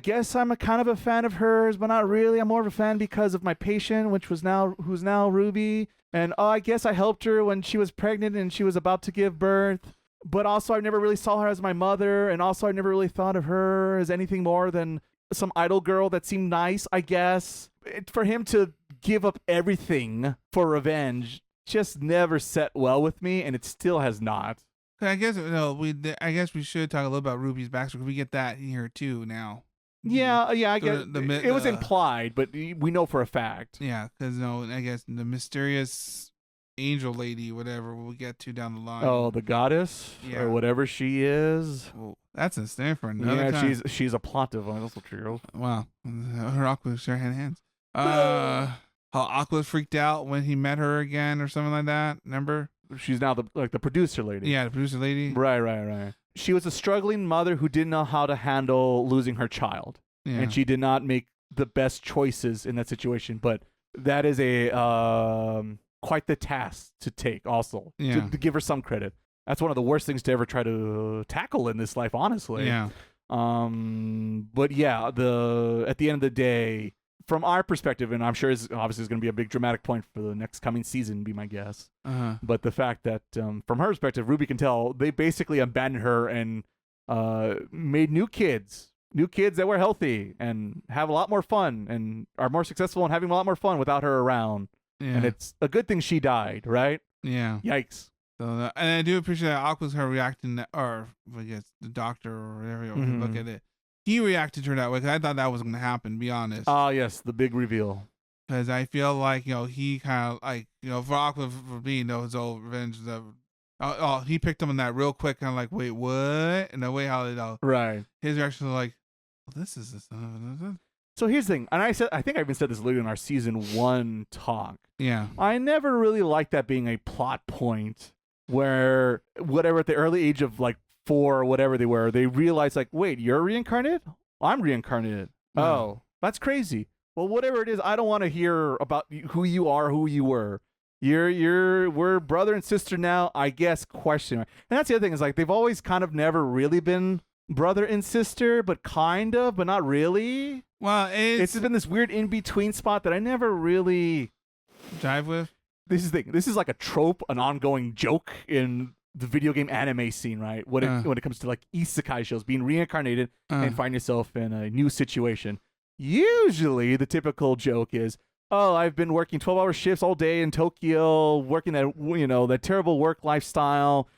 guess I'm a kind of a fan of hers, but not really. I'm more of a fan because of my patient, who's now Ruby. And I guess I helped her when she was pregnant and she was about to give birth. But also, I never really saw her as my mother, and also I never really thought of her as anything more than some idol girl that seemed nice, I guess. For him to give up everything for revenge just never set well with me, and it still has not.
I guess we should talk a little about Ruby's backstory. We get that here too now.
Yeah, I guess it was implied, but we know for a fact.
Yeah, because I guess the mysterious angel lady, whatever we'll get to down the line.
Oh, the goddess or whatever she is.
Well, that's a stand for another time.
she's a plot device. That's true.
Wow, her Aqua share hands. How Aqua freaked out when he met her again or something like that. Remember?
She's now the producer lady.
Yeah, the producer lady.
Right. She was a struggling mother who didn't know how to handle losing her child, and she did not make the best choices in that situation. But that is a quite the task to take. Also, to give her some credit. That's one of the worst things to ever try to tackle in this life, honestly.
Yeah.
But yeah, at the end of the day, from our perspective, and I'm sure it's obviously is going to be a big dramatic point for the next coming season, be my guess. But the fact that from her perspective, Ruby can tell they basically abandoned her and made new kids that were healthy and have a lot more fun and are more successful and having a lot more fun without her around. Yeah. And it's a good thing she died, right?
Yeah.
Yikes.
So and I do appreciate that Aqua's her reacting, or I guess the doctor or whatever you look at it. He reacted to her that way because I thought that was going to happen, to be honest.
Oh, yes, the big reveal.
Because I feel like, he kind of like, for Aqua for being his old revenge. He picked him on that real quick, kind of like, wait, what? And the way how
right.
His reaction was like, well, this is the son of a...
So here's the thing, and I think I even said this later in our season 1 talk.
Yeah.
I never really liked that being a plot point where whatever at the early age of like 4 or whatever they were, they realized like, wait, you're reincarnated? I'm reincarnated. Oh, that's crazy. Well, whatever it is, I don't want to hear about who you are, who you were. We're brother and sister now, I guess, question. And that's the other thing is like, they've always kind of never really been brother and sister, but kind of, but not really.
Well,
it's been this weird in-between spot that I never really
jive with.
This is the thing. This is like a trope, an ongoing joke in the video game anime scene, right? When it comes to like isekai shows, being reincarnated and find yourself in a new situation. Usually the typical joke is, oh, I've been working 12-hour shifts all day in Tokyo, working that, that terrible work lifestyle,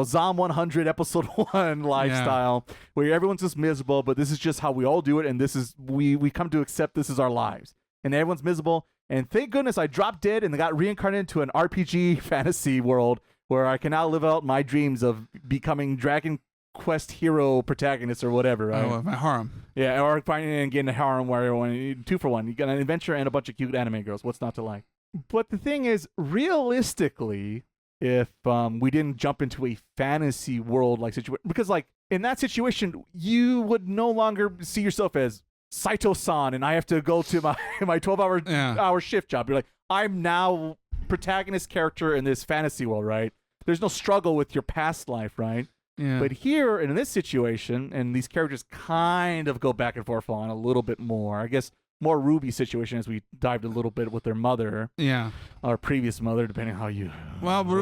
Zom 100 episode 1 lifestyle, where everyone's just miserable, but this is just how we all do it, and this is, we come to accept this is our lives. And everyone's miserable, and thank goodness I dropped dead and got reincarnated into an RPG fantasy world where I can now live out my dreams of becoming Dragon Quest hero protagonist or whatever, right?
Oh, my harem.
Yeah, or finding and getting a harem where everyone 2 for 1. You got an adventure and a bunch of cute anime girls. What's not to like? But the thing is, realistically, if we didn't jump into a fantasy world like situation, because like in that situation, you would no longer see yourself as Saito-san and I have to go to my 12-hour shift job. You're like, I'm now protagonist character in this fantasy world, right? There's no struggle with your past life, right?
Yeah.
But here in this situation, and these characters kind of go back and forth on a little bit more. I guess more Ruby's situation as we dived a little bit with their mother.
Yeah.
Or previous mother, depending on how you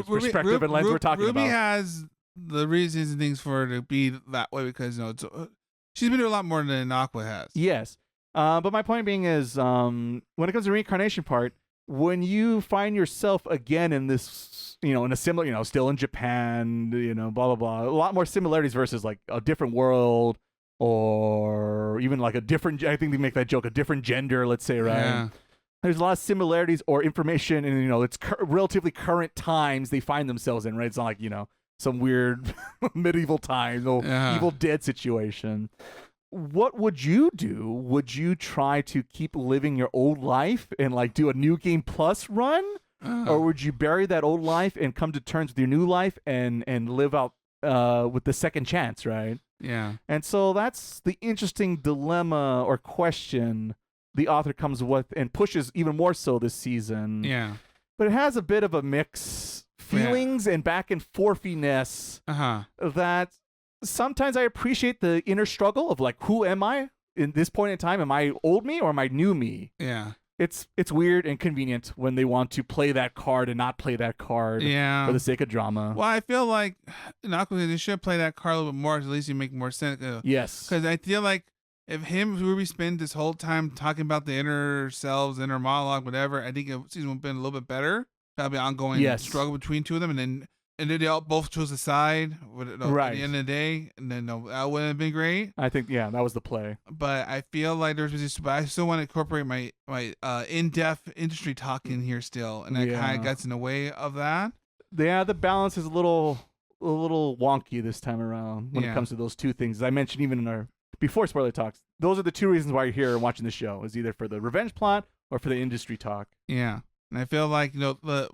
perspective
and lens we're talking
Ruby
about.
has the reasons and things for her to be that way because she's been through a lot more than Aqua has.
Yes. But my point being is when it comes to the reincarnation part, when you find yourself again in this, in a similar, still in Japan, blah, blah, blah, a lot more similarities versus like a different world or even like a different, I think they make that joke, a different gender, let's say, right?
Yeah.
There's a lot of similarities or information and, it's relatively current times they find themselves in, right? It's not like, some weird medieval times or Evil Dead situation. What would you do? Would you try to keep living your old life and like do a new game plus run? Or would you bury that old life and come to terms with your new life and live out with the second chance, right?
Yeah.
And so that's the interesting dilemma or question the author comes with and pushes even more so this season.
Yeah.
But it has a bit of a mix feelings and back and forthiness that sometimes I appreciate the inner struggle of like, who am I in this point in time? Am I old me or am I new me?
Yeah.
It's weird and convenient when they want to play that card and not play that card for the sake of drama.
Well, I feel like they should play that card a little bit more. At least you make more sense.
Yes.
Because I feel like if Ruby spent this whole time talking about the inner selves, inner monologue, whatever, I think the season would have been a little bit better. That'll be an ongoing struggle between two of them. And then and then they all both chose a side. At
Right.
the end of the day, and then that wouldn't have been great.
I think that was the play.
But I feel like but I still want to incorporate my in-depth industry talk in here still, and that kind of gets in the way of that.
Yeah, the balance is a little wonky this time around when it comes to those two things. As I mentioned, even in our before spoiler talks, those are the two reasons why you're here and watching the show: is either for the revenge plot or for the industry talk.
Yeah, and I feel like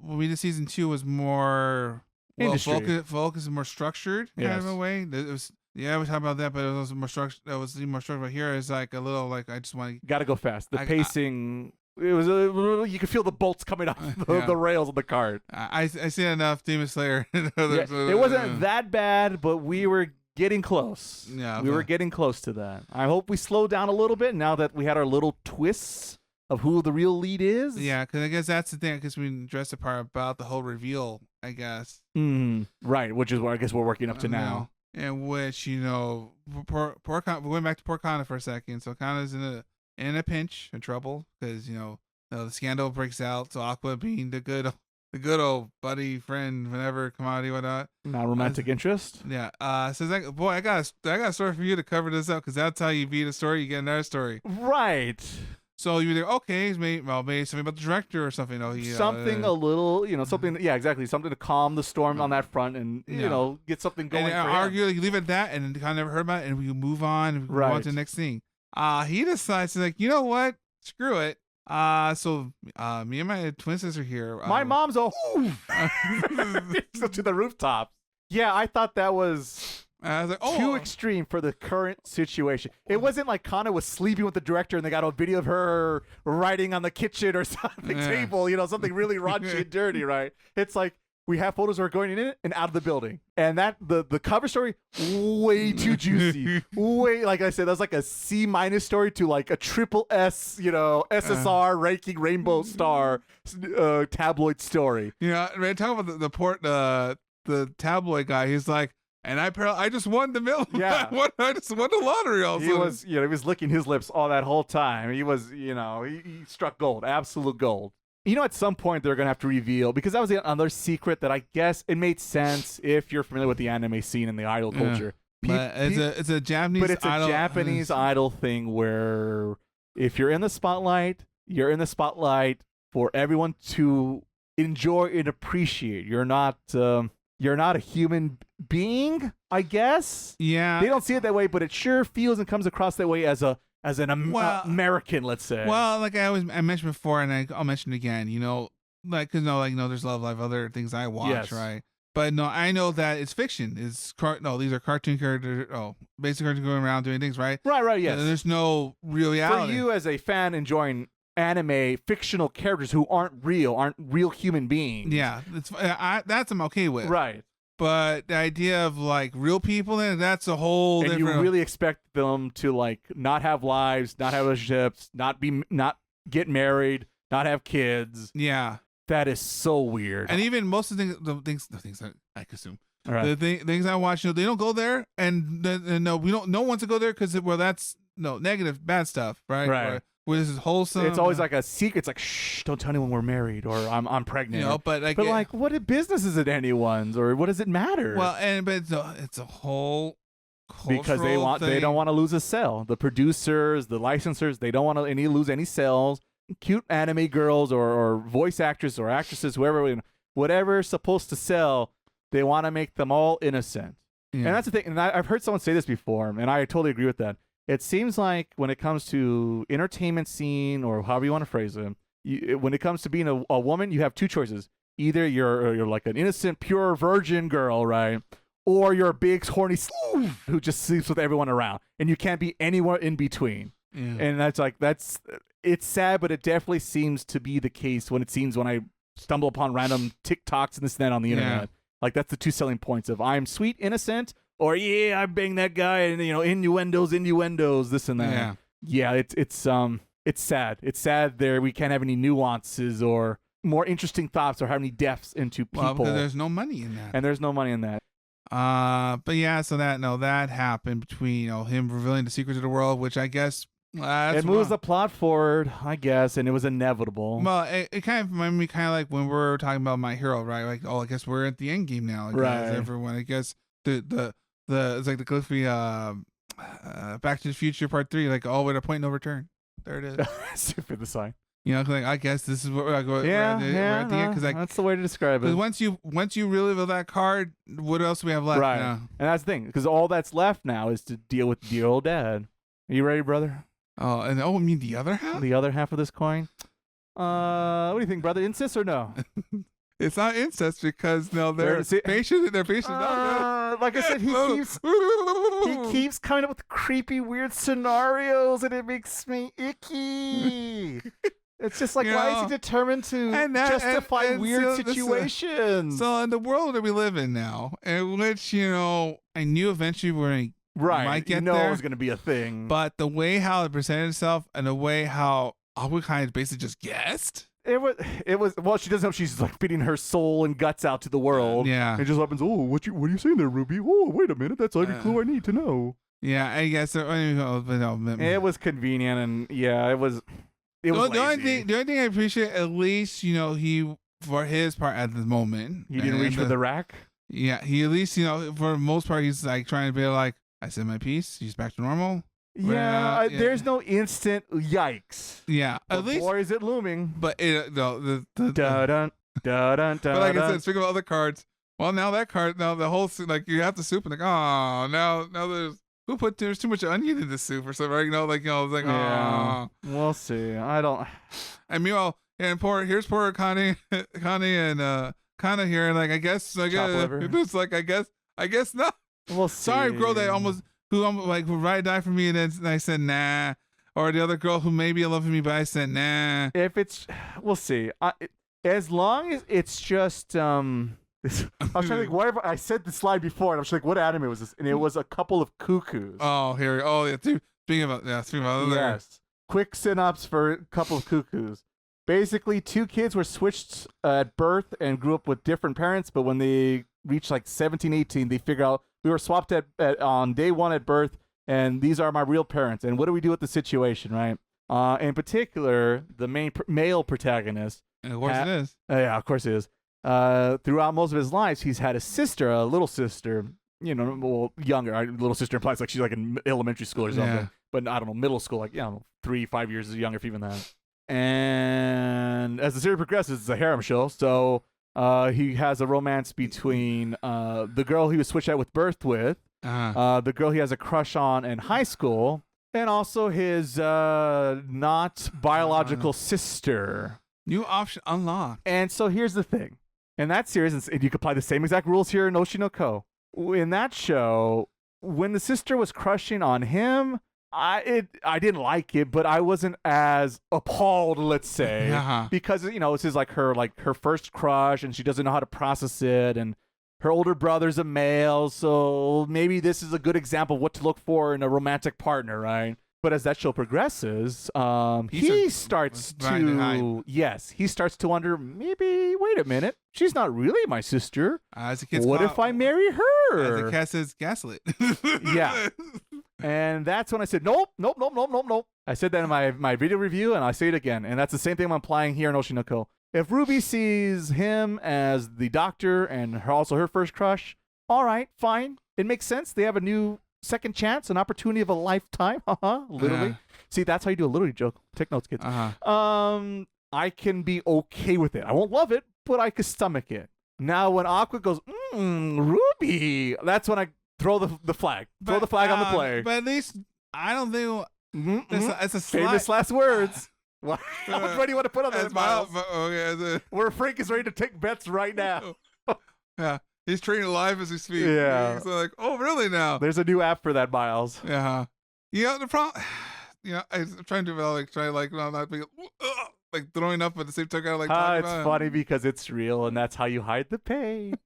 we did season 2 was more focus and more structured kind of a way. It was. Yeah, we talked about that, but it was more structured. It was more structured. But here is like a little like I just want to.
Got to go fast. The pacing. It was you could feel the bolts coming off the rails of the cart.
I seen enough Demon Slayer.
It wasn't that bad, but we were getting close.
Yeah,
we were getting close to that. I hope we slow down a little bit now that we had our little twists of who the real lead is.
Yeah, because I guess that's the thing. Because we addressed the part about the whole reveal. I guess.
Right, which is what I guess we're working up to now.
In which poor we went back to poor Kana for a second. So Kana's in a pinch, in trouble, because the scandal breaks out. So Aqua, being the good old buddy friend, whenever commodity whatnot,
not romantic interest.
Yeah. Says like, boy, I got a story for you to cover this up, because that's how you beat a story. You get another story.
Right.
So you're like, okay, maybe something about the director or something.
Something a little, something. Yeah, exactly. Something to calm the storm on that front, and get something going. And
argue, you leave it at that, and kind of never heard about it, and we move on, and we move on to the next thing. He decides to you know what? Screw it. So me and my twin sister here.
My mom's to the rooftop. Yeah, I thought that was. I was like, too extreme for the current situation. It wasn't like Kana was sleeping with the director and they got a video of her writing on the kitchen or something table, something really raunchy and dirty, right? It's like we have photos of her going in and out of the building. And that the cover story, way too juicy. Way, like I said, that's like a C- story to like a triple S, SSR ranking Rainbow Star tabloid story.
Yeah, man, talk about the tabloid guy. He's like, and I just won the mill.
Yeah,
I just won the lottery. Also,
he was licking his lips all that whole time. He was, he struck gold, absolute gold. At some point they're gonna have to reveal, because that was another secret that I guess it made sense if you're familiar with the anime scene and the idol culture.
But it's a Japanese,
but it's a Japanese idol thing where if you're in the spotlight, you're in the spotlight for everyone to enjoy and appreciate. You're not a human being, I guess.
Yeah.
They don't see it that way, but it sure feels and comes across that way as an American, let's say.
Well, like I mentioned before, and I'll mention it again, because there's Love Live, other things I watch, right? But no, I know that it's fiction. These are cartoon characters, basic cartoons going around doing things, right?
Right, yes.
There's no real reality.
For you as a fan enjoying anime fictional characters who aren't real human beings.
Yeah, that's I'm okay with.
Right.
But the idea of like real people, then that's a whole different.
And you really expect them to like not have lives, not have relationships, not get married, not have kids.
Yeah.
That is so weird.
And even most of the things that I consume.
Right.
The things I watch, they don't go there, and no one wants to go there because that's negative, bad stuff, right?
Right.
Where this is wholesome.
It's always like a secret. It's like, shh, don't tell anyone we're married or I'm pregnant.
But
what business is it anyone's, or what does it matter?
Well, but it's a whole
because they don't want to lose a sale. The producers, the licensors, they don't want to lose any sales. Cute anime girls or voice actors or actresses, whatever's supposed to sell, they want to make them all innocent. Yeah. And that's the thing. And I've heard someone say this before, and I totally agree with that. It seems like when it comes to entertainment scene, or however you want to phrase it, when it comes to being a woman, you have two choices. Either you're like an innocent, pure virgin girl, right? Or you're a big, horny who just sleeps with everyone around. And you can't be anywhere in between. Yeah. And it's sad, but it definitely seems to be the case when I stumble upon random TikToks and this and that on the internet. Like, that's the two selling points of I'm sweet, innocent, or I banged that guy, and innuendos, this and that. Yeah, it's sad. It's sad there we can't have any nuances or more interesting thoughts or have any depths into people.
Well, because there's no money in that.
And there's no money in that.
But yeah, so that happened between him revealing the secrets of the world, which I guess
It moves the plot forward, I guess, and it was inevitable.
Well, it kind of reminded me kind of like when we were talking about My Hero, right? Like, oh, I guess we're at the end game now.
Right.
Everyone, I guess the it's like the Cliffy Back to the Future Part 3, like all with a point no return. There it is.
Super the sign.
You know, like I guess this is what we're at the end because
that's the way to describe it.
Because once you reveal that card, what else do we have left?
Right,
now?
And that's the thing, because all that's left now is to deal with dear old dad. Are you ready, brother?
Oh, and I mean the other half?
The other half of this coin? What do you think, brother? Incest or no?
It's not incest because they're patient. They're patient.
Like I said, he keeps coming up with creepy, weird scenarios, and it makes me icky. It's just like, why is he determined to justify weird situations?
So in the world that we live in now, in which I knew eventually we're going to.
Right,
might get
there.
It
was going to be a thing.
But the way how it presented itself and the way how Aqua kind of basically just guessed.
It was well, she doesn't know she's like feeding her soul and guts out to the world.
Yeah.
It just happens, what are you saying there, Ruby? Oh, wait a minute, that's every clue I need to know.
Yeah, I guess
it was convenient, and yeah, it was the only
thing I appreciate, at least, he for his part at the moment.
He didn't reach for the rack?
Yeah, he at least, for the most part, he's like trying to be like, I said my piece. He's back to normal.
Yeah, there's no instant yikes.
Yeah,
at least. Or is it looming?
But the
dun.
But like I said, speaking of other cards, well, now that card, now the whole like you have the soup and like, oh, now there's too much onion in the soup or something, right? Oh.
We'll see. I don't.
And meanwhile, here's poor Connie and Kana here, and like I guess it's like I guess not.
We'll see.
Sorry, girl who would ride die for me, and then I said nah. Or the other girl who maybe loving me, but I said nah.
We'll see. As long as it's just I was trying to think. Whatever I said the slide before, and I was like, what anime was this? And it was a couple of cuckoos.
Oh, here. Oh, yeah. Speaking of other.
Yes. Quick synopsis for a couple of cuckoos. Basically, two kids were switched at birth and grew up with different parents, but when they reached like 17, 18, they figure out we were swapped on day one at birth, and these are my real parents. And what do we do with the situation, right? In particular, the main male protagonist.
And of course it is.
Yeah, of course it is. Throughout most of his life, he's had a sister, a little sister, younger. Little sister implies like she's like in elementary school or something. Yeah. But I don't know, middle school, like 3-5 years younger, if even that. And as the series progresses, it's a harem show. So he has a romance between the girl he was switched out with birth with, the girl he has a crush on in high school, and also his not biological sister.
New option unlocked.
And so here's the thing. In that series, and you could apply the same exact rules here in Oshi no Ko. In that show, when the sister was crushing on him, I didn't like it, but I wasn't as appalled, let's say, because this is like her first crush, and she doesn't know how to process it, and her older brother's a male, so maybe this is a good example of what to look for in a romantic partner, right? But as that show progresses, he starts to wonder, maybe, wait a minute, she's not really my sister. What if I marry her?
As the cat says, gaslit.
Yeah. And that's when I said, nope. I said that in my video review, and I say it again. And that's the same thing I'm applying here in Oshi no Ko. If Ruby sees him as the doctor and also her first crush, all right, fine. It makes sense. They have a new second chance, an opportunity of a lifetime. Literally. See, that's how you do a literally joke. Take notes, kids. I can be okay with it. I won't love it, but I can stomach it. Now, when Aqua goes, Ruby, that's when I throw the flag. Throw the flag on the play.
But at least I don't think it's a
famous last words. How much money do you want to put on that, Miles? Where Frank is ready to take bets right now.
Yeah. He's training live as we speak.
Yeah.
So like, oh, really now?
There's a new app for that, Miles.
Yeah. The problem, I'm trying to not be like throwing up at the same time. Kind of like
it's funny because it's real, and that's how you hide the pain.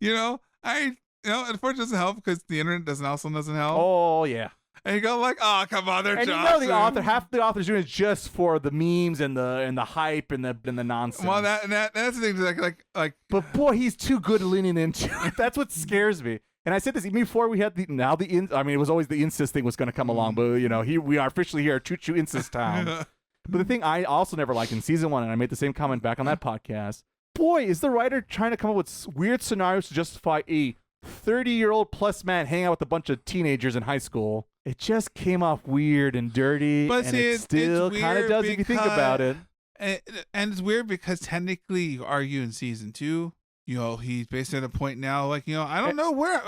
Unfortunately, it doesn't help because the internet doesn't help.
Oh yeah.
And you go like, oh come on, they're
and
Johnson.
half the author's doing it just for the memes and the hype and the nonsense.
Well, that's the thing. Like.
But boy, he's too good leaning into it. That's what scares me. And I said this even before we had it was always the incest thing was going to come along, but we are officially here at Choo Choo Incest Town. But the thing I also never liked in season 1, and I made the same comment back on that podcast, boy, is the writer trying to come up with weird scenarios to justify a 30-year-old plus man hanging out with a bunch of teenagers in high school. It just came off weird and dirty, but and it still kind of does if you think about it.
And it's weird because technically, you argue in season 2, he's basically at a point now, like, I don't know where.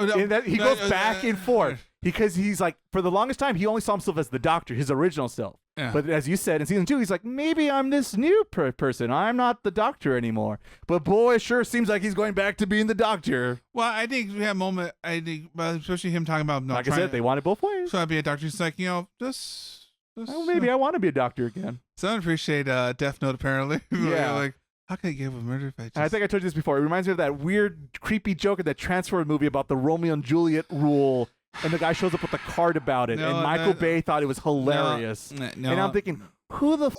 He goes back and forth because he's like, for the longest time, he only saw himself as the Doctor, his original self. Yeah. But as you said, in season 2, he's like, maybe I'm this new person. I'm not the Doctor anymore. But boy, it sure seems like he's going back to being the Doctor.
Well, I think we had a moment, especially him talking about...
like I said, they want it both ways.
So I'd be a Doctor. He's like,
maybe I want to be a Doctor again.
So I appreciate Death Note, apparently.
Yeah.
Like, how can I get with murder if I just...
I think I told you this before. It reminds me of that weird, creepy joke in that Transformers movie about the Romeo and Juliet rule, and the guy shows up with a card about it, and Michael Bay thought it was hilarious. And I'm thinking, who the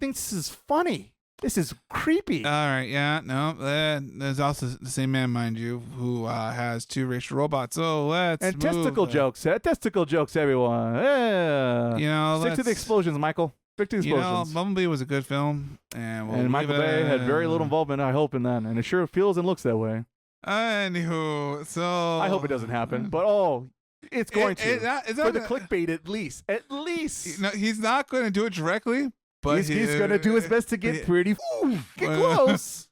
thinks this is funny? This is creepy.
All right, yeah, no. There's also the same man, mind you, who has 2 racial robots. So let's
and testicle jokes. Testicle jokes, everyone. Yeah. Stick to the explosions, Michael. Stick to the explosions.
Bumblebee was a good film, and
Michael Bay had very little involvement, I hope, in that, and it sure feels and looks that way.
Anywho, so
I hope it doesn't happen, but it's going to. For the clickbait, at least. At least.
No, he's not going to do it directly, but
he's going to do his best to get pretty get close.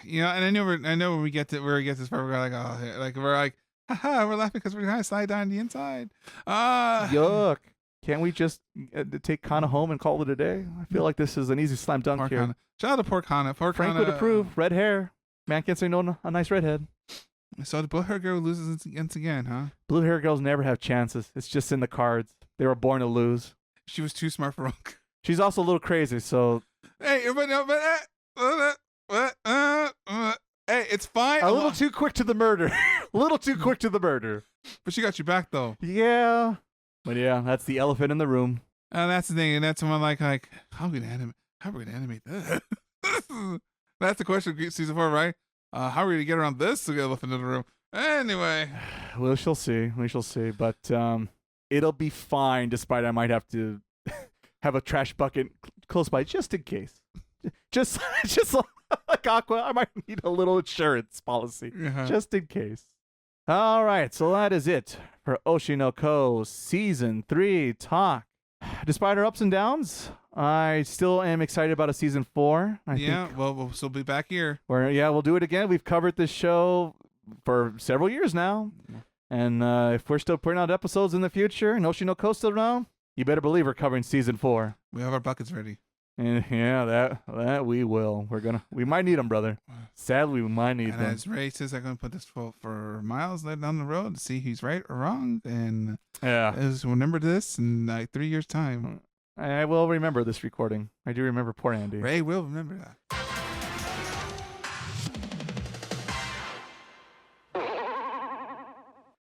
And I know when we get to this part, we're like, haha, we're laughing because we're going to slide down the inside.
Yuck. Can't we just take Kana home and call it a day? I feel like this is an easy slam dunk here.
Kana. Shout out to poor Kana.
Frank would approve. Red hair. Man can't say no a nice redhead.
So the blue hair girl loses once again, huh?
Blue hair girls never have chances. It's just in the cards. They were born to lose.
She was too smart for ONK.
She's also a little crazy, so...
Hey, hey, it's fine.
A little too quick to the murder. But
she got you back, though.
Yeah. But yeah, that's the elephant in the room.
That's the thing, and that's when I'm like, how are we gonna animate this? That's the question of season 4, right? How are we gonna get around this elephant in the room? Anyway,
we shall see. But it'll be fine. Despite I might have to have a trash bucket close by just in case. Just like Aqua, I might need a little insurance policy just in case. All right, so that is it for Oshi no Ko Season 3 talk. Despite our ups and downs, I still am excited about a Season 4. I think
we'll still be back here.
We'll do it again. We've covered this show for several years now. And if we're still putting out episodes in the future and Oshi no Ko still around, you better believe we're covering Season 4.
We have our buckets ready.
And that we will. We might need them, brother. Sadly, we might need them.
As Ray says, I'm going to put this for Miles later down the road to see if he's right or wrong. And remember this in like 3 years' time.
I will remember this recording. I do remember poor Andy.
Ray will remember that.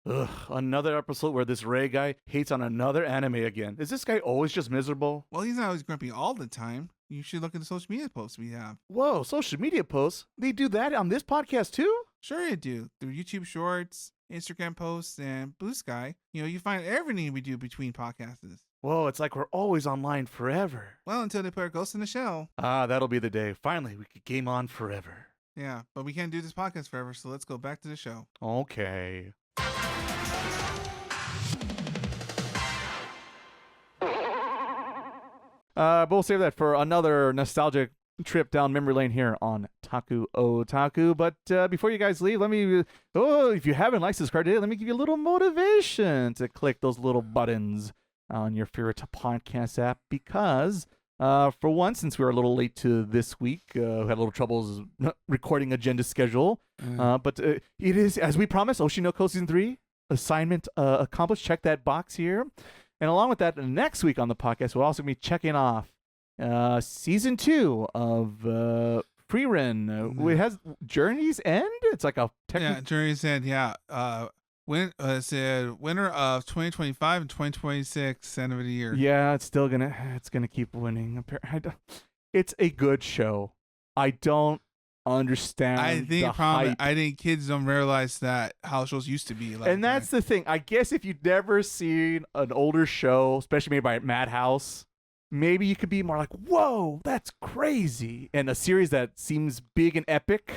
Ugh, another episode where this Ray guy hates on another anime again. Is this guy always just miserable?
Well, he's not always grumpy all the time. You should look at the social media posts we have.
Whoa, social media posts? They do that on this podcast too?
Sure they do. Through YouTube Shorts, Instagram posts, and Bluesky. You find everything we do between podcasts.
Whoa, it's like we're always online forever.
Well, until they put our Ghost in the Shell.
That'll be the day. Finally, we could game on forever.
Yeah, but we can't do this podcast forever, so let's go back to the show.
Okay. But we'll save that for another nostalgic trip down memory lane here on Otaku. But before you guys leave, if you haven't liked this card today, let me give you a little motivation to click those little buttons on your favorite podcast app because for once, since we were a little late to this week, we had a little troubles recording agenda schedule. But it is, as we promised, Oshi no Ko Season 3, assignment accomplished. Check that box here. And along with that, next week on the podcast, we'll also be checking off Season 2 of Freerin. It has Journey's End? It's like a
technical... Yeah, Journey's End, yeah. Said winner of 2025 and 2026, end of the year.
Yeah, it's gonna keep winning. It's a good show. I don't understand
I think
the hype.
I think kids don't realize that how shows used to be. Like
And that's the thing. I guess if you've never seen an older show, especially made by Madhouse, maybe you could be more like, whoa, that's crazy. And a series that seems big and epic,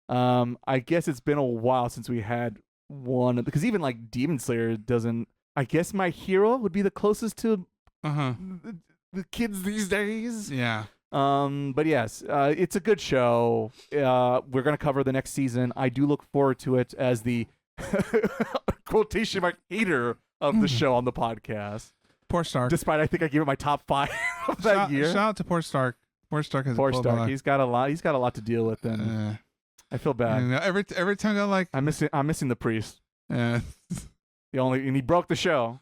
I guess it's been a while since we had one. Because even like Demon Slayer doesn't, I guess My Hero would be the closest to the kids these days.
Yeah.
But yes, it's a good show. We're going to cover the next season. I do look forward to it as the quotation mark hater of the show on the podcast.
Poor Stark.
Despite I think I gave it my top 5 of that year.
Shout out to poor Stark. Poor Stark has
Poor Stark. He's got a lot to deal with, and I feel bad.
You know, every time I'm like,
I'm missing the priest.
Yeah.
And he broke the show,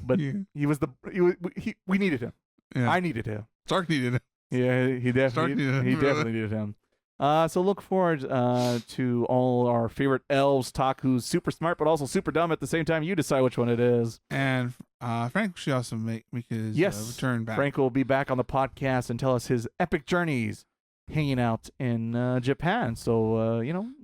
but we needed him.
Yeah.
I needed him.
Stark needed him.
Yeah, he definitely needed him. So look forward to all our favorite elves talk, who's super smart but also super dumb at the same time. You decide which one it is.
And Frank should also make his return back.
Frank will be back on the podcast and tell us his epic journeys hanging out in Japan. So,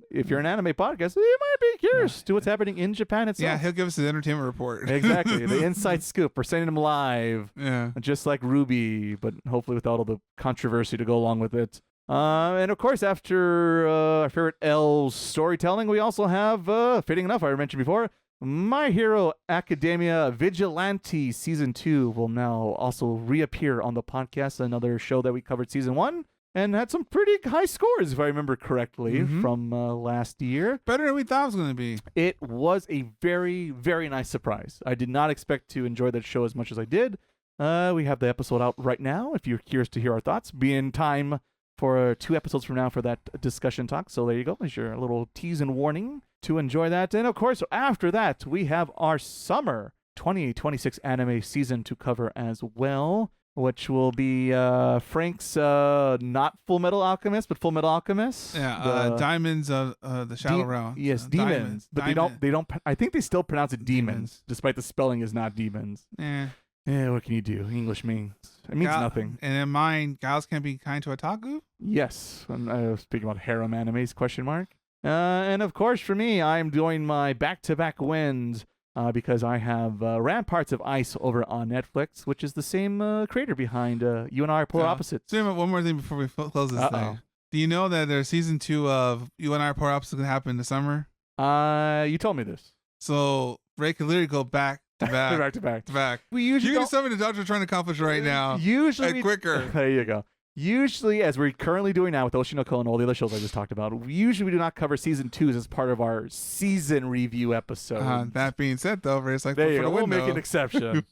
if you're an anime podcast, you might be curious to what's happening in Japan itself.
Yeah, he'll give us his entertainment report.
Exactly. The inside scoop. We're sending him live.
Yeah.
Just like Ruby, but hopefully without all the controversy to go along with it. And of course, after our favorite elves storytelling, we also have, fitting enough, I mentioned before, My Hero Academia Vigilante Season 2 will now also reappear on the podcast. Another show that we covered Season 1. And had some pretty high scores, if I remember correctly, from last year.
Better than we thought it was going to be.
It was a very, very nice surprise. I did not expect to enjoy that show as much as I did. We have the episode out right now, if you're curious to hear our thoughts. Be in time for 2 episodes from now for that discussion talk. So there you go. There's your little tease and warning to enjoy that. And of course, after that, we have our summer 2026 anime season to cover as well, which will be Frank's not Full Metal Alchemist, but Full Metal Alchemist.
Yeah, Diamonds of the Shadow Realm.
Yes, Demons. But they don't. I think they still pronounce it demons, despite the spelling is not demons.
Yeah.
Yeah, what can you do? English means nothing.
And in mine, gals can be kind to otaku?
Yes. Speaking about harem animes, question mark. And of course, for me, I'm doing my back-to-back wins because I have Ramparts of Ice over on Netflix, which is the same creator behind You and I Are Polar Opposites.
So one more thing before we close this thing. Do you know that there's season 2 of You and I Are Polar Opposites going to happen in the summer?
You told me this.
So Ray could literally go back to back.
We usually
you can tell me the doctor trying to accomplish right now.
Usually
quicker.
There you go. Usually, as we're currently doing now with Oshi no Ko and all the other shows I just talked about, we do not cover season 2s as part of our season review episode.
That being said, though, it's like
there you go. We'll make an exception.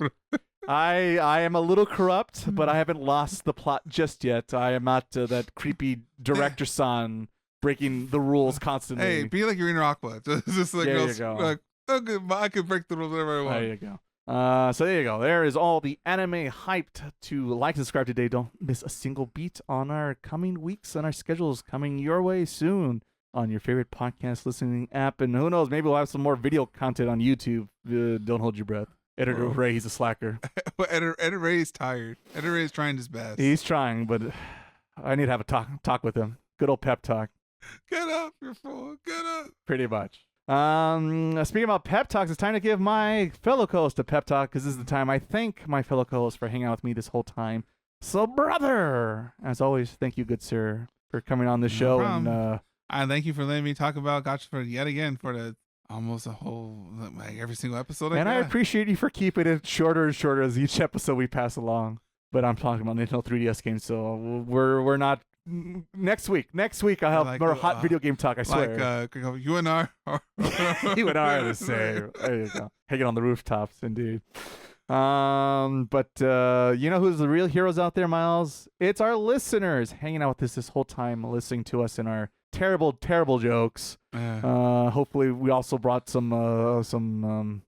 I am a little corrupt, but I haven't lost the plot just yet. I am not that creepy director-san breaking the rules constantly.
Hey, be like you're in Aqua. Just like
there you go.
Like, okay, I can break the rules whenever I want.
There you go. So there you go. There is all the anime hyped to like and subscribe today. Don't miss a single beat on our coming weeks and our schedules coming your way soon on your favorite podcast listening app. And who knows, maybe we'll have some more video content on YouTube. Don't hold your breath. Editor Ray, he's a slacker.
Editor Ray is tired. Editor Ray is trying his best.
He's trying, but I need to have a talk with him. Good old pep talk.
Get up, you're full. Get up.
Pretty much. Speaking about pep talks, it's time to give my fellow co-host a pep talk, because this is the time I thank my fellow co-host for hanging out with me this whole time. So, brother, as always, thank you, good sir, for coming on the show. And
I thank you for letting me talk about Gotcha for yet again for the almost a whole every single episode.
I appreciate you for keeping it shorter and shorter as each episode we pass along. But I'm talking about Nintendo 3DS games, so we're not. Next week I'll have more hot video game talk, I swear.
You and I are
you and I are the same. There you go. Hanging on the rooftops, indeed. But you know who's the real heroes out there, Miles? It's our listeners hanging out with us this whole time, listening to us in our terrible jokes. Hopefully we also brought some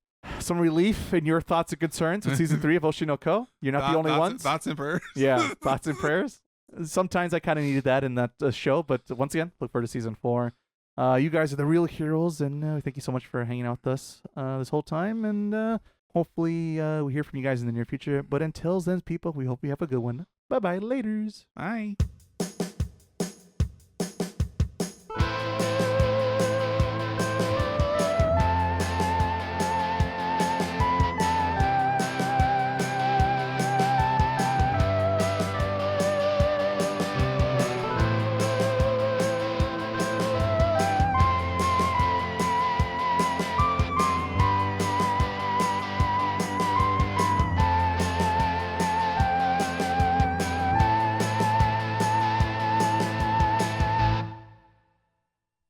relief in your thoughts and concerns with season 3 of Oshi no Ko. You're not the only ones.
Thoughts and prayers.
Yeah, thoughts and prayers. Sometimes I kind of needed that in that show, but once again, look forward to season 4. You guys are the real heroes, and thank you so much for hanging out with us this whole time, and hopefully we hear from you guys in the near future. But until then, people, we hope you have a good one. Bye-bye, laters.
Bye.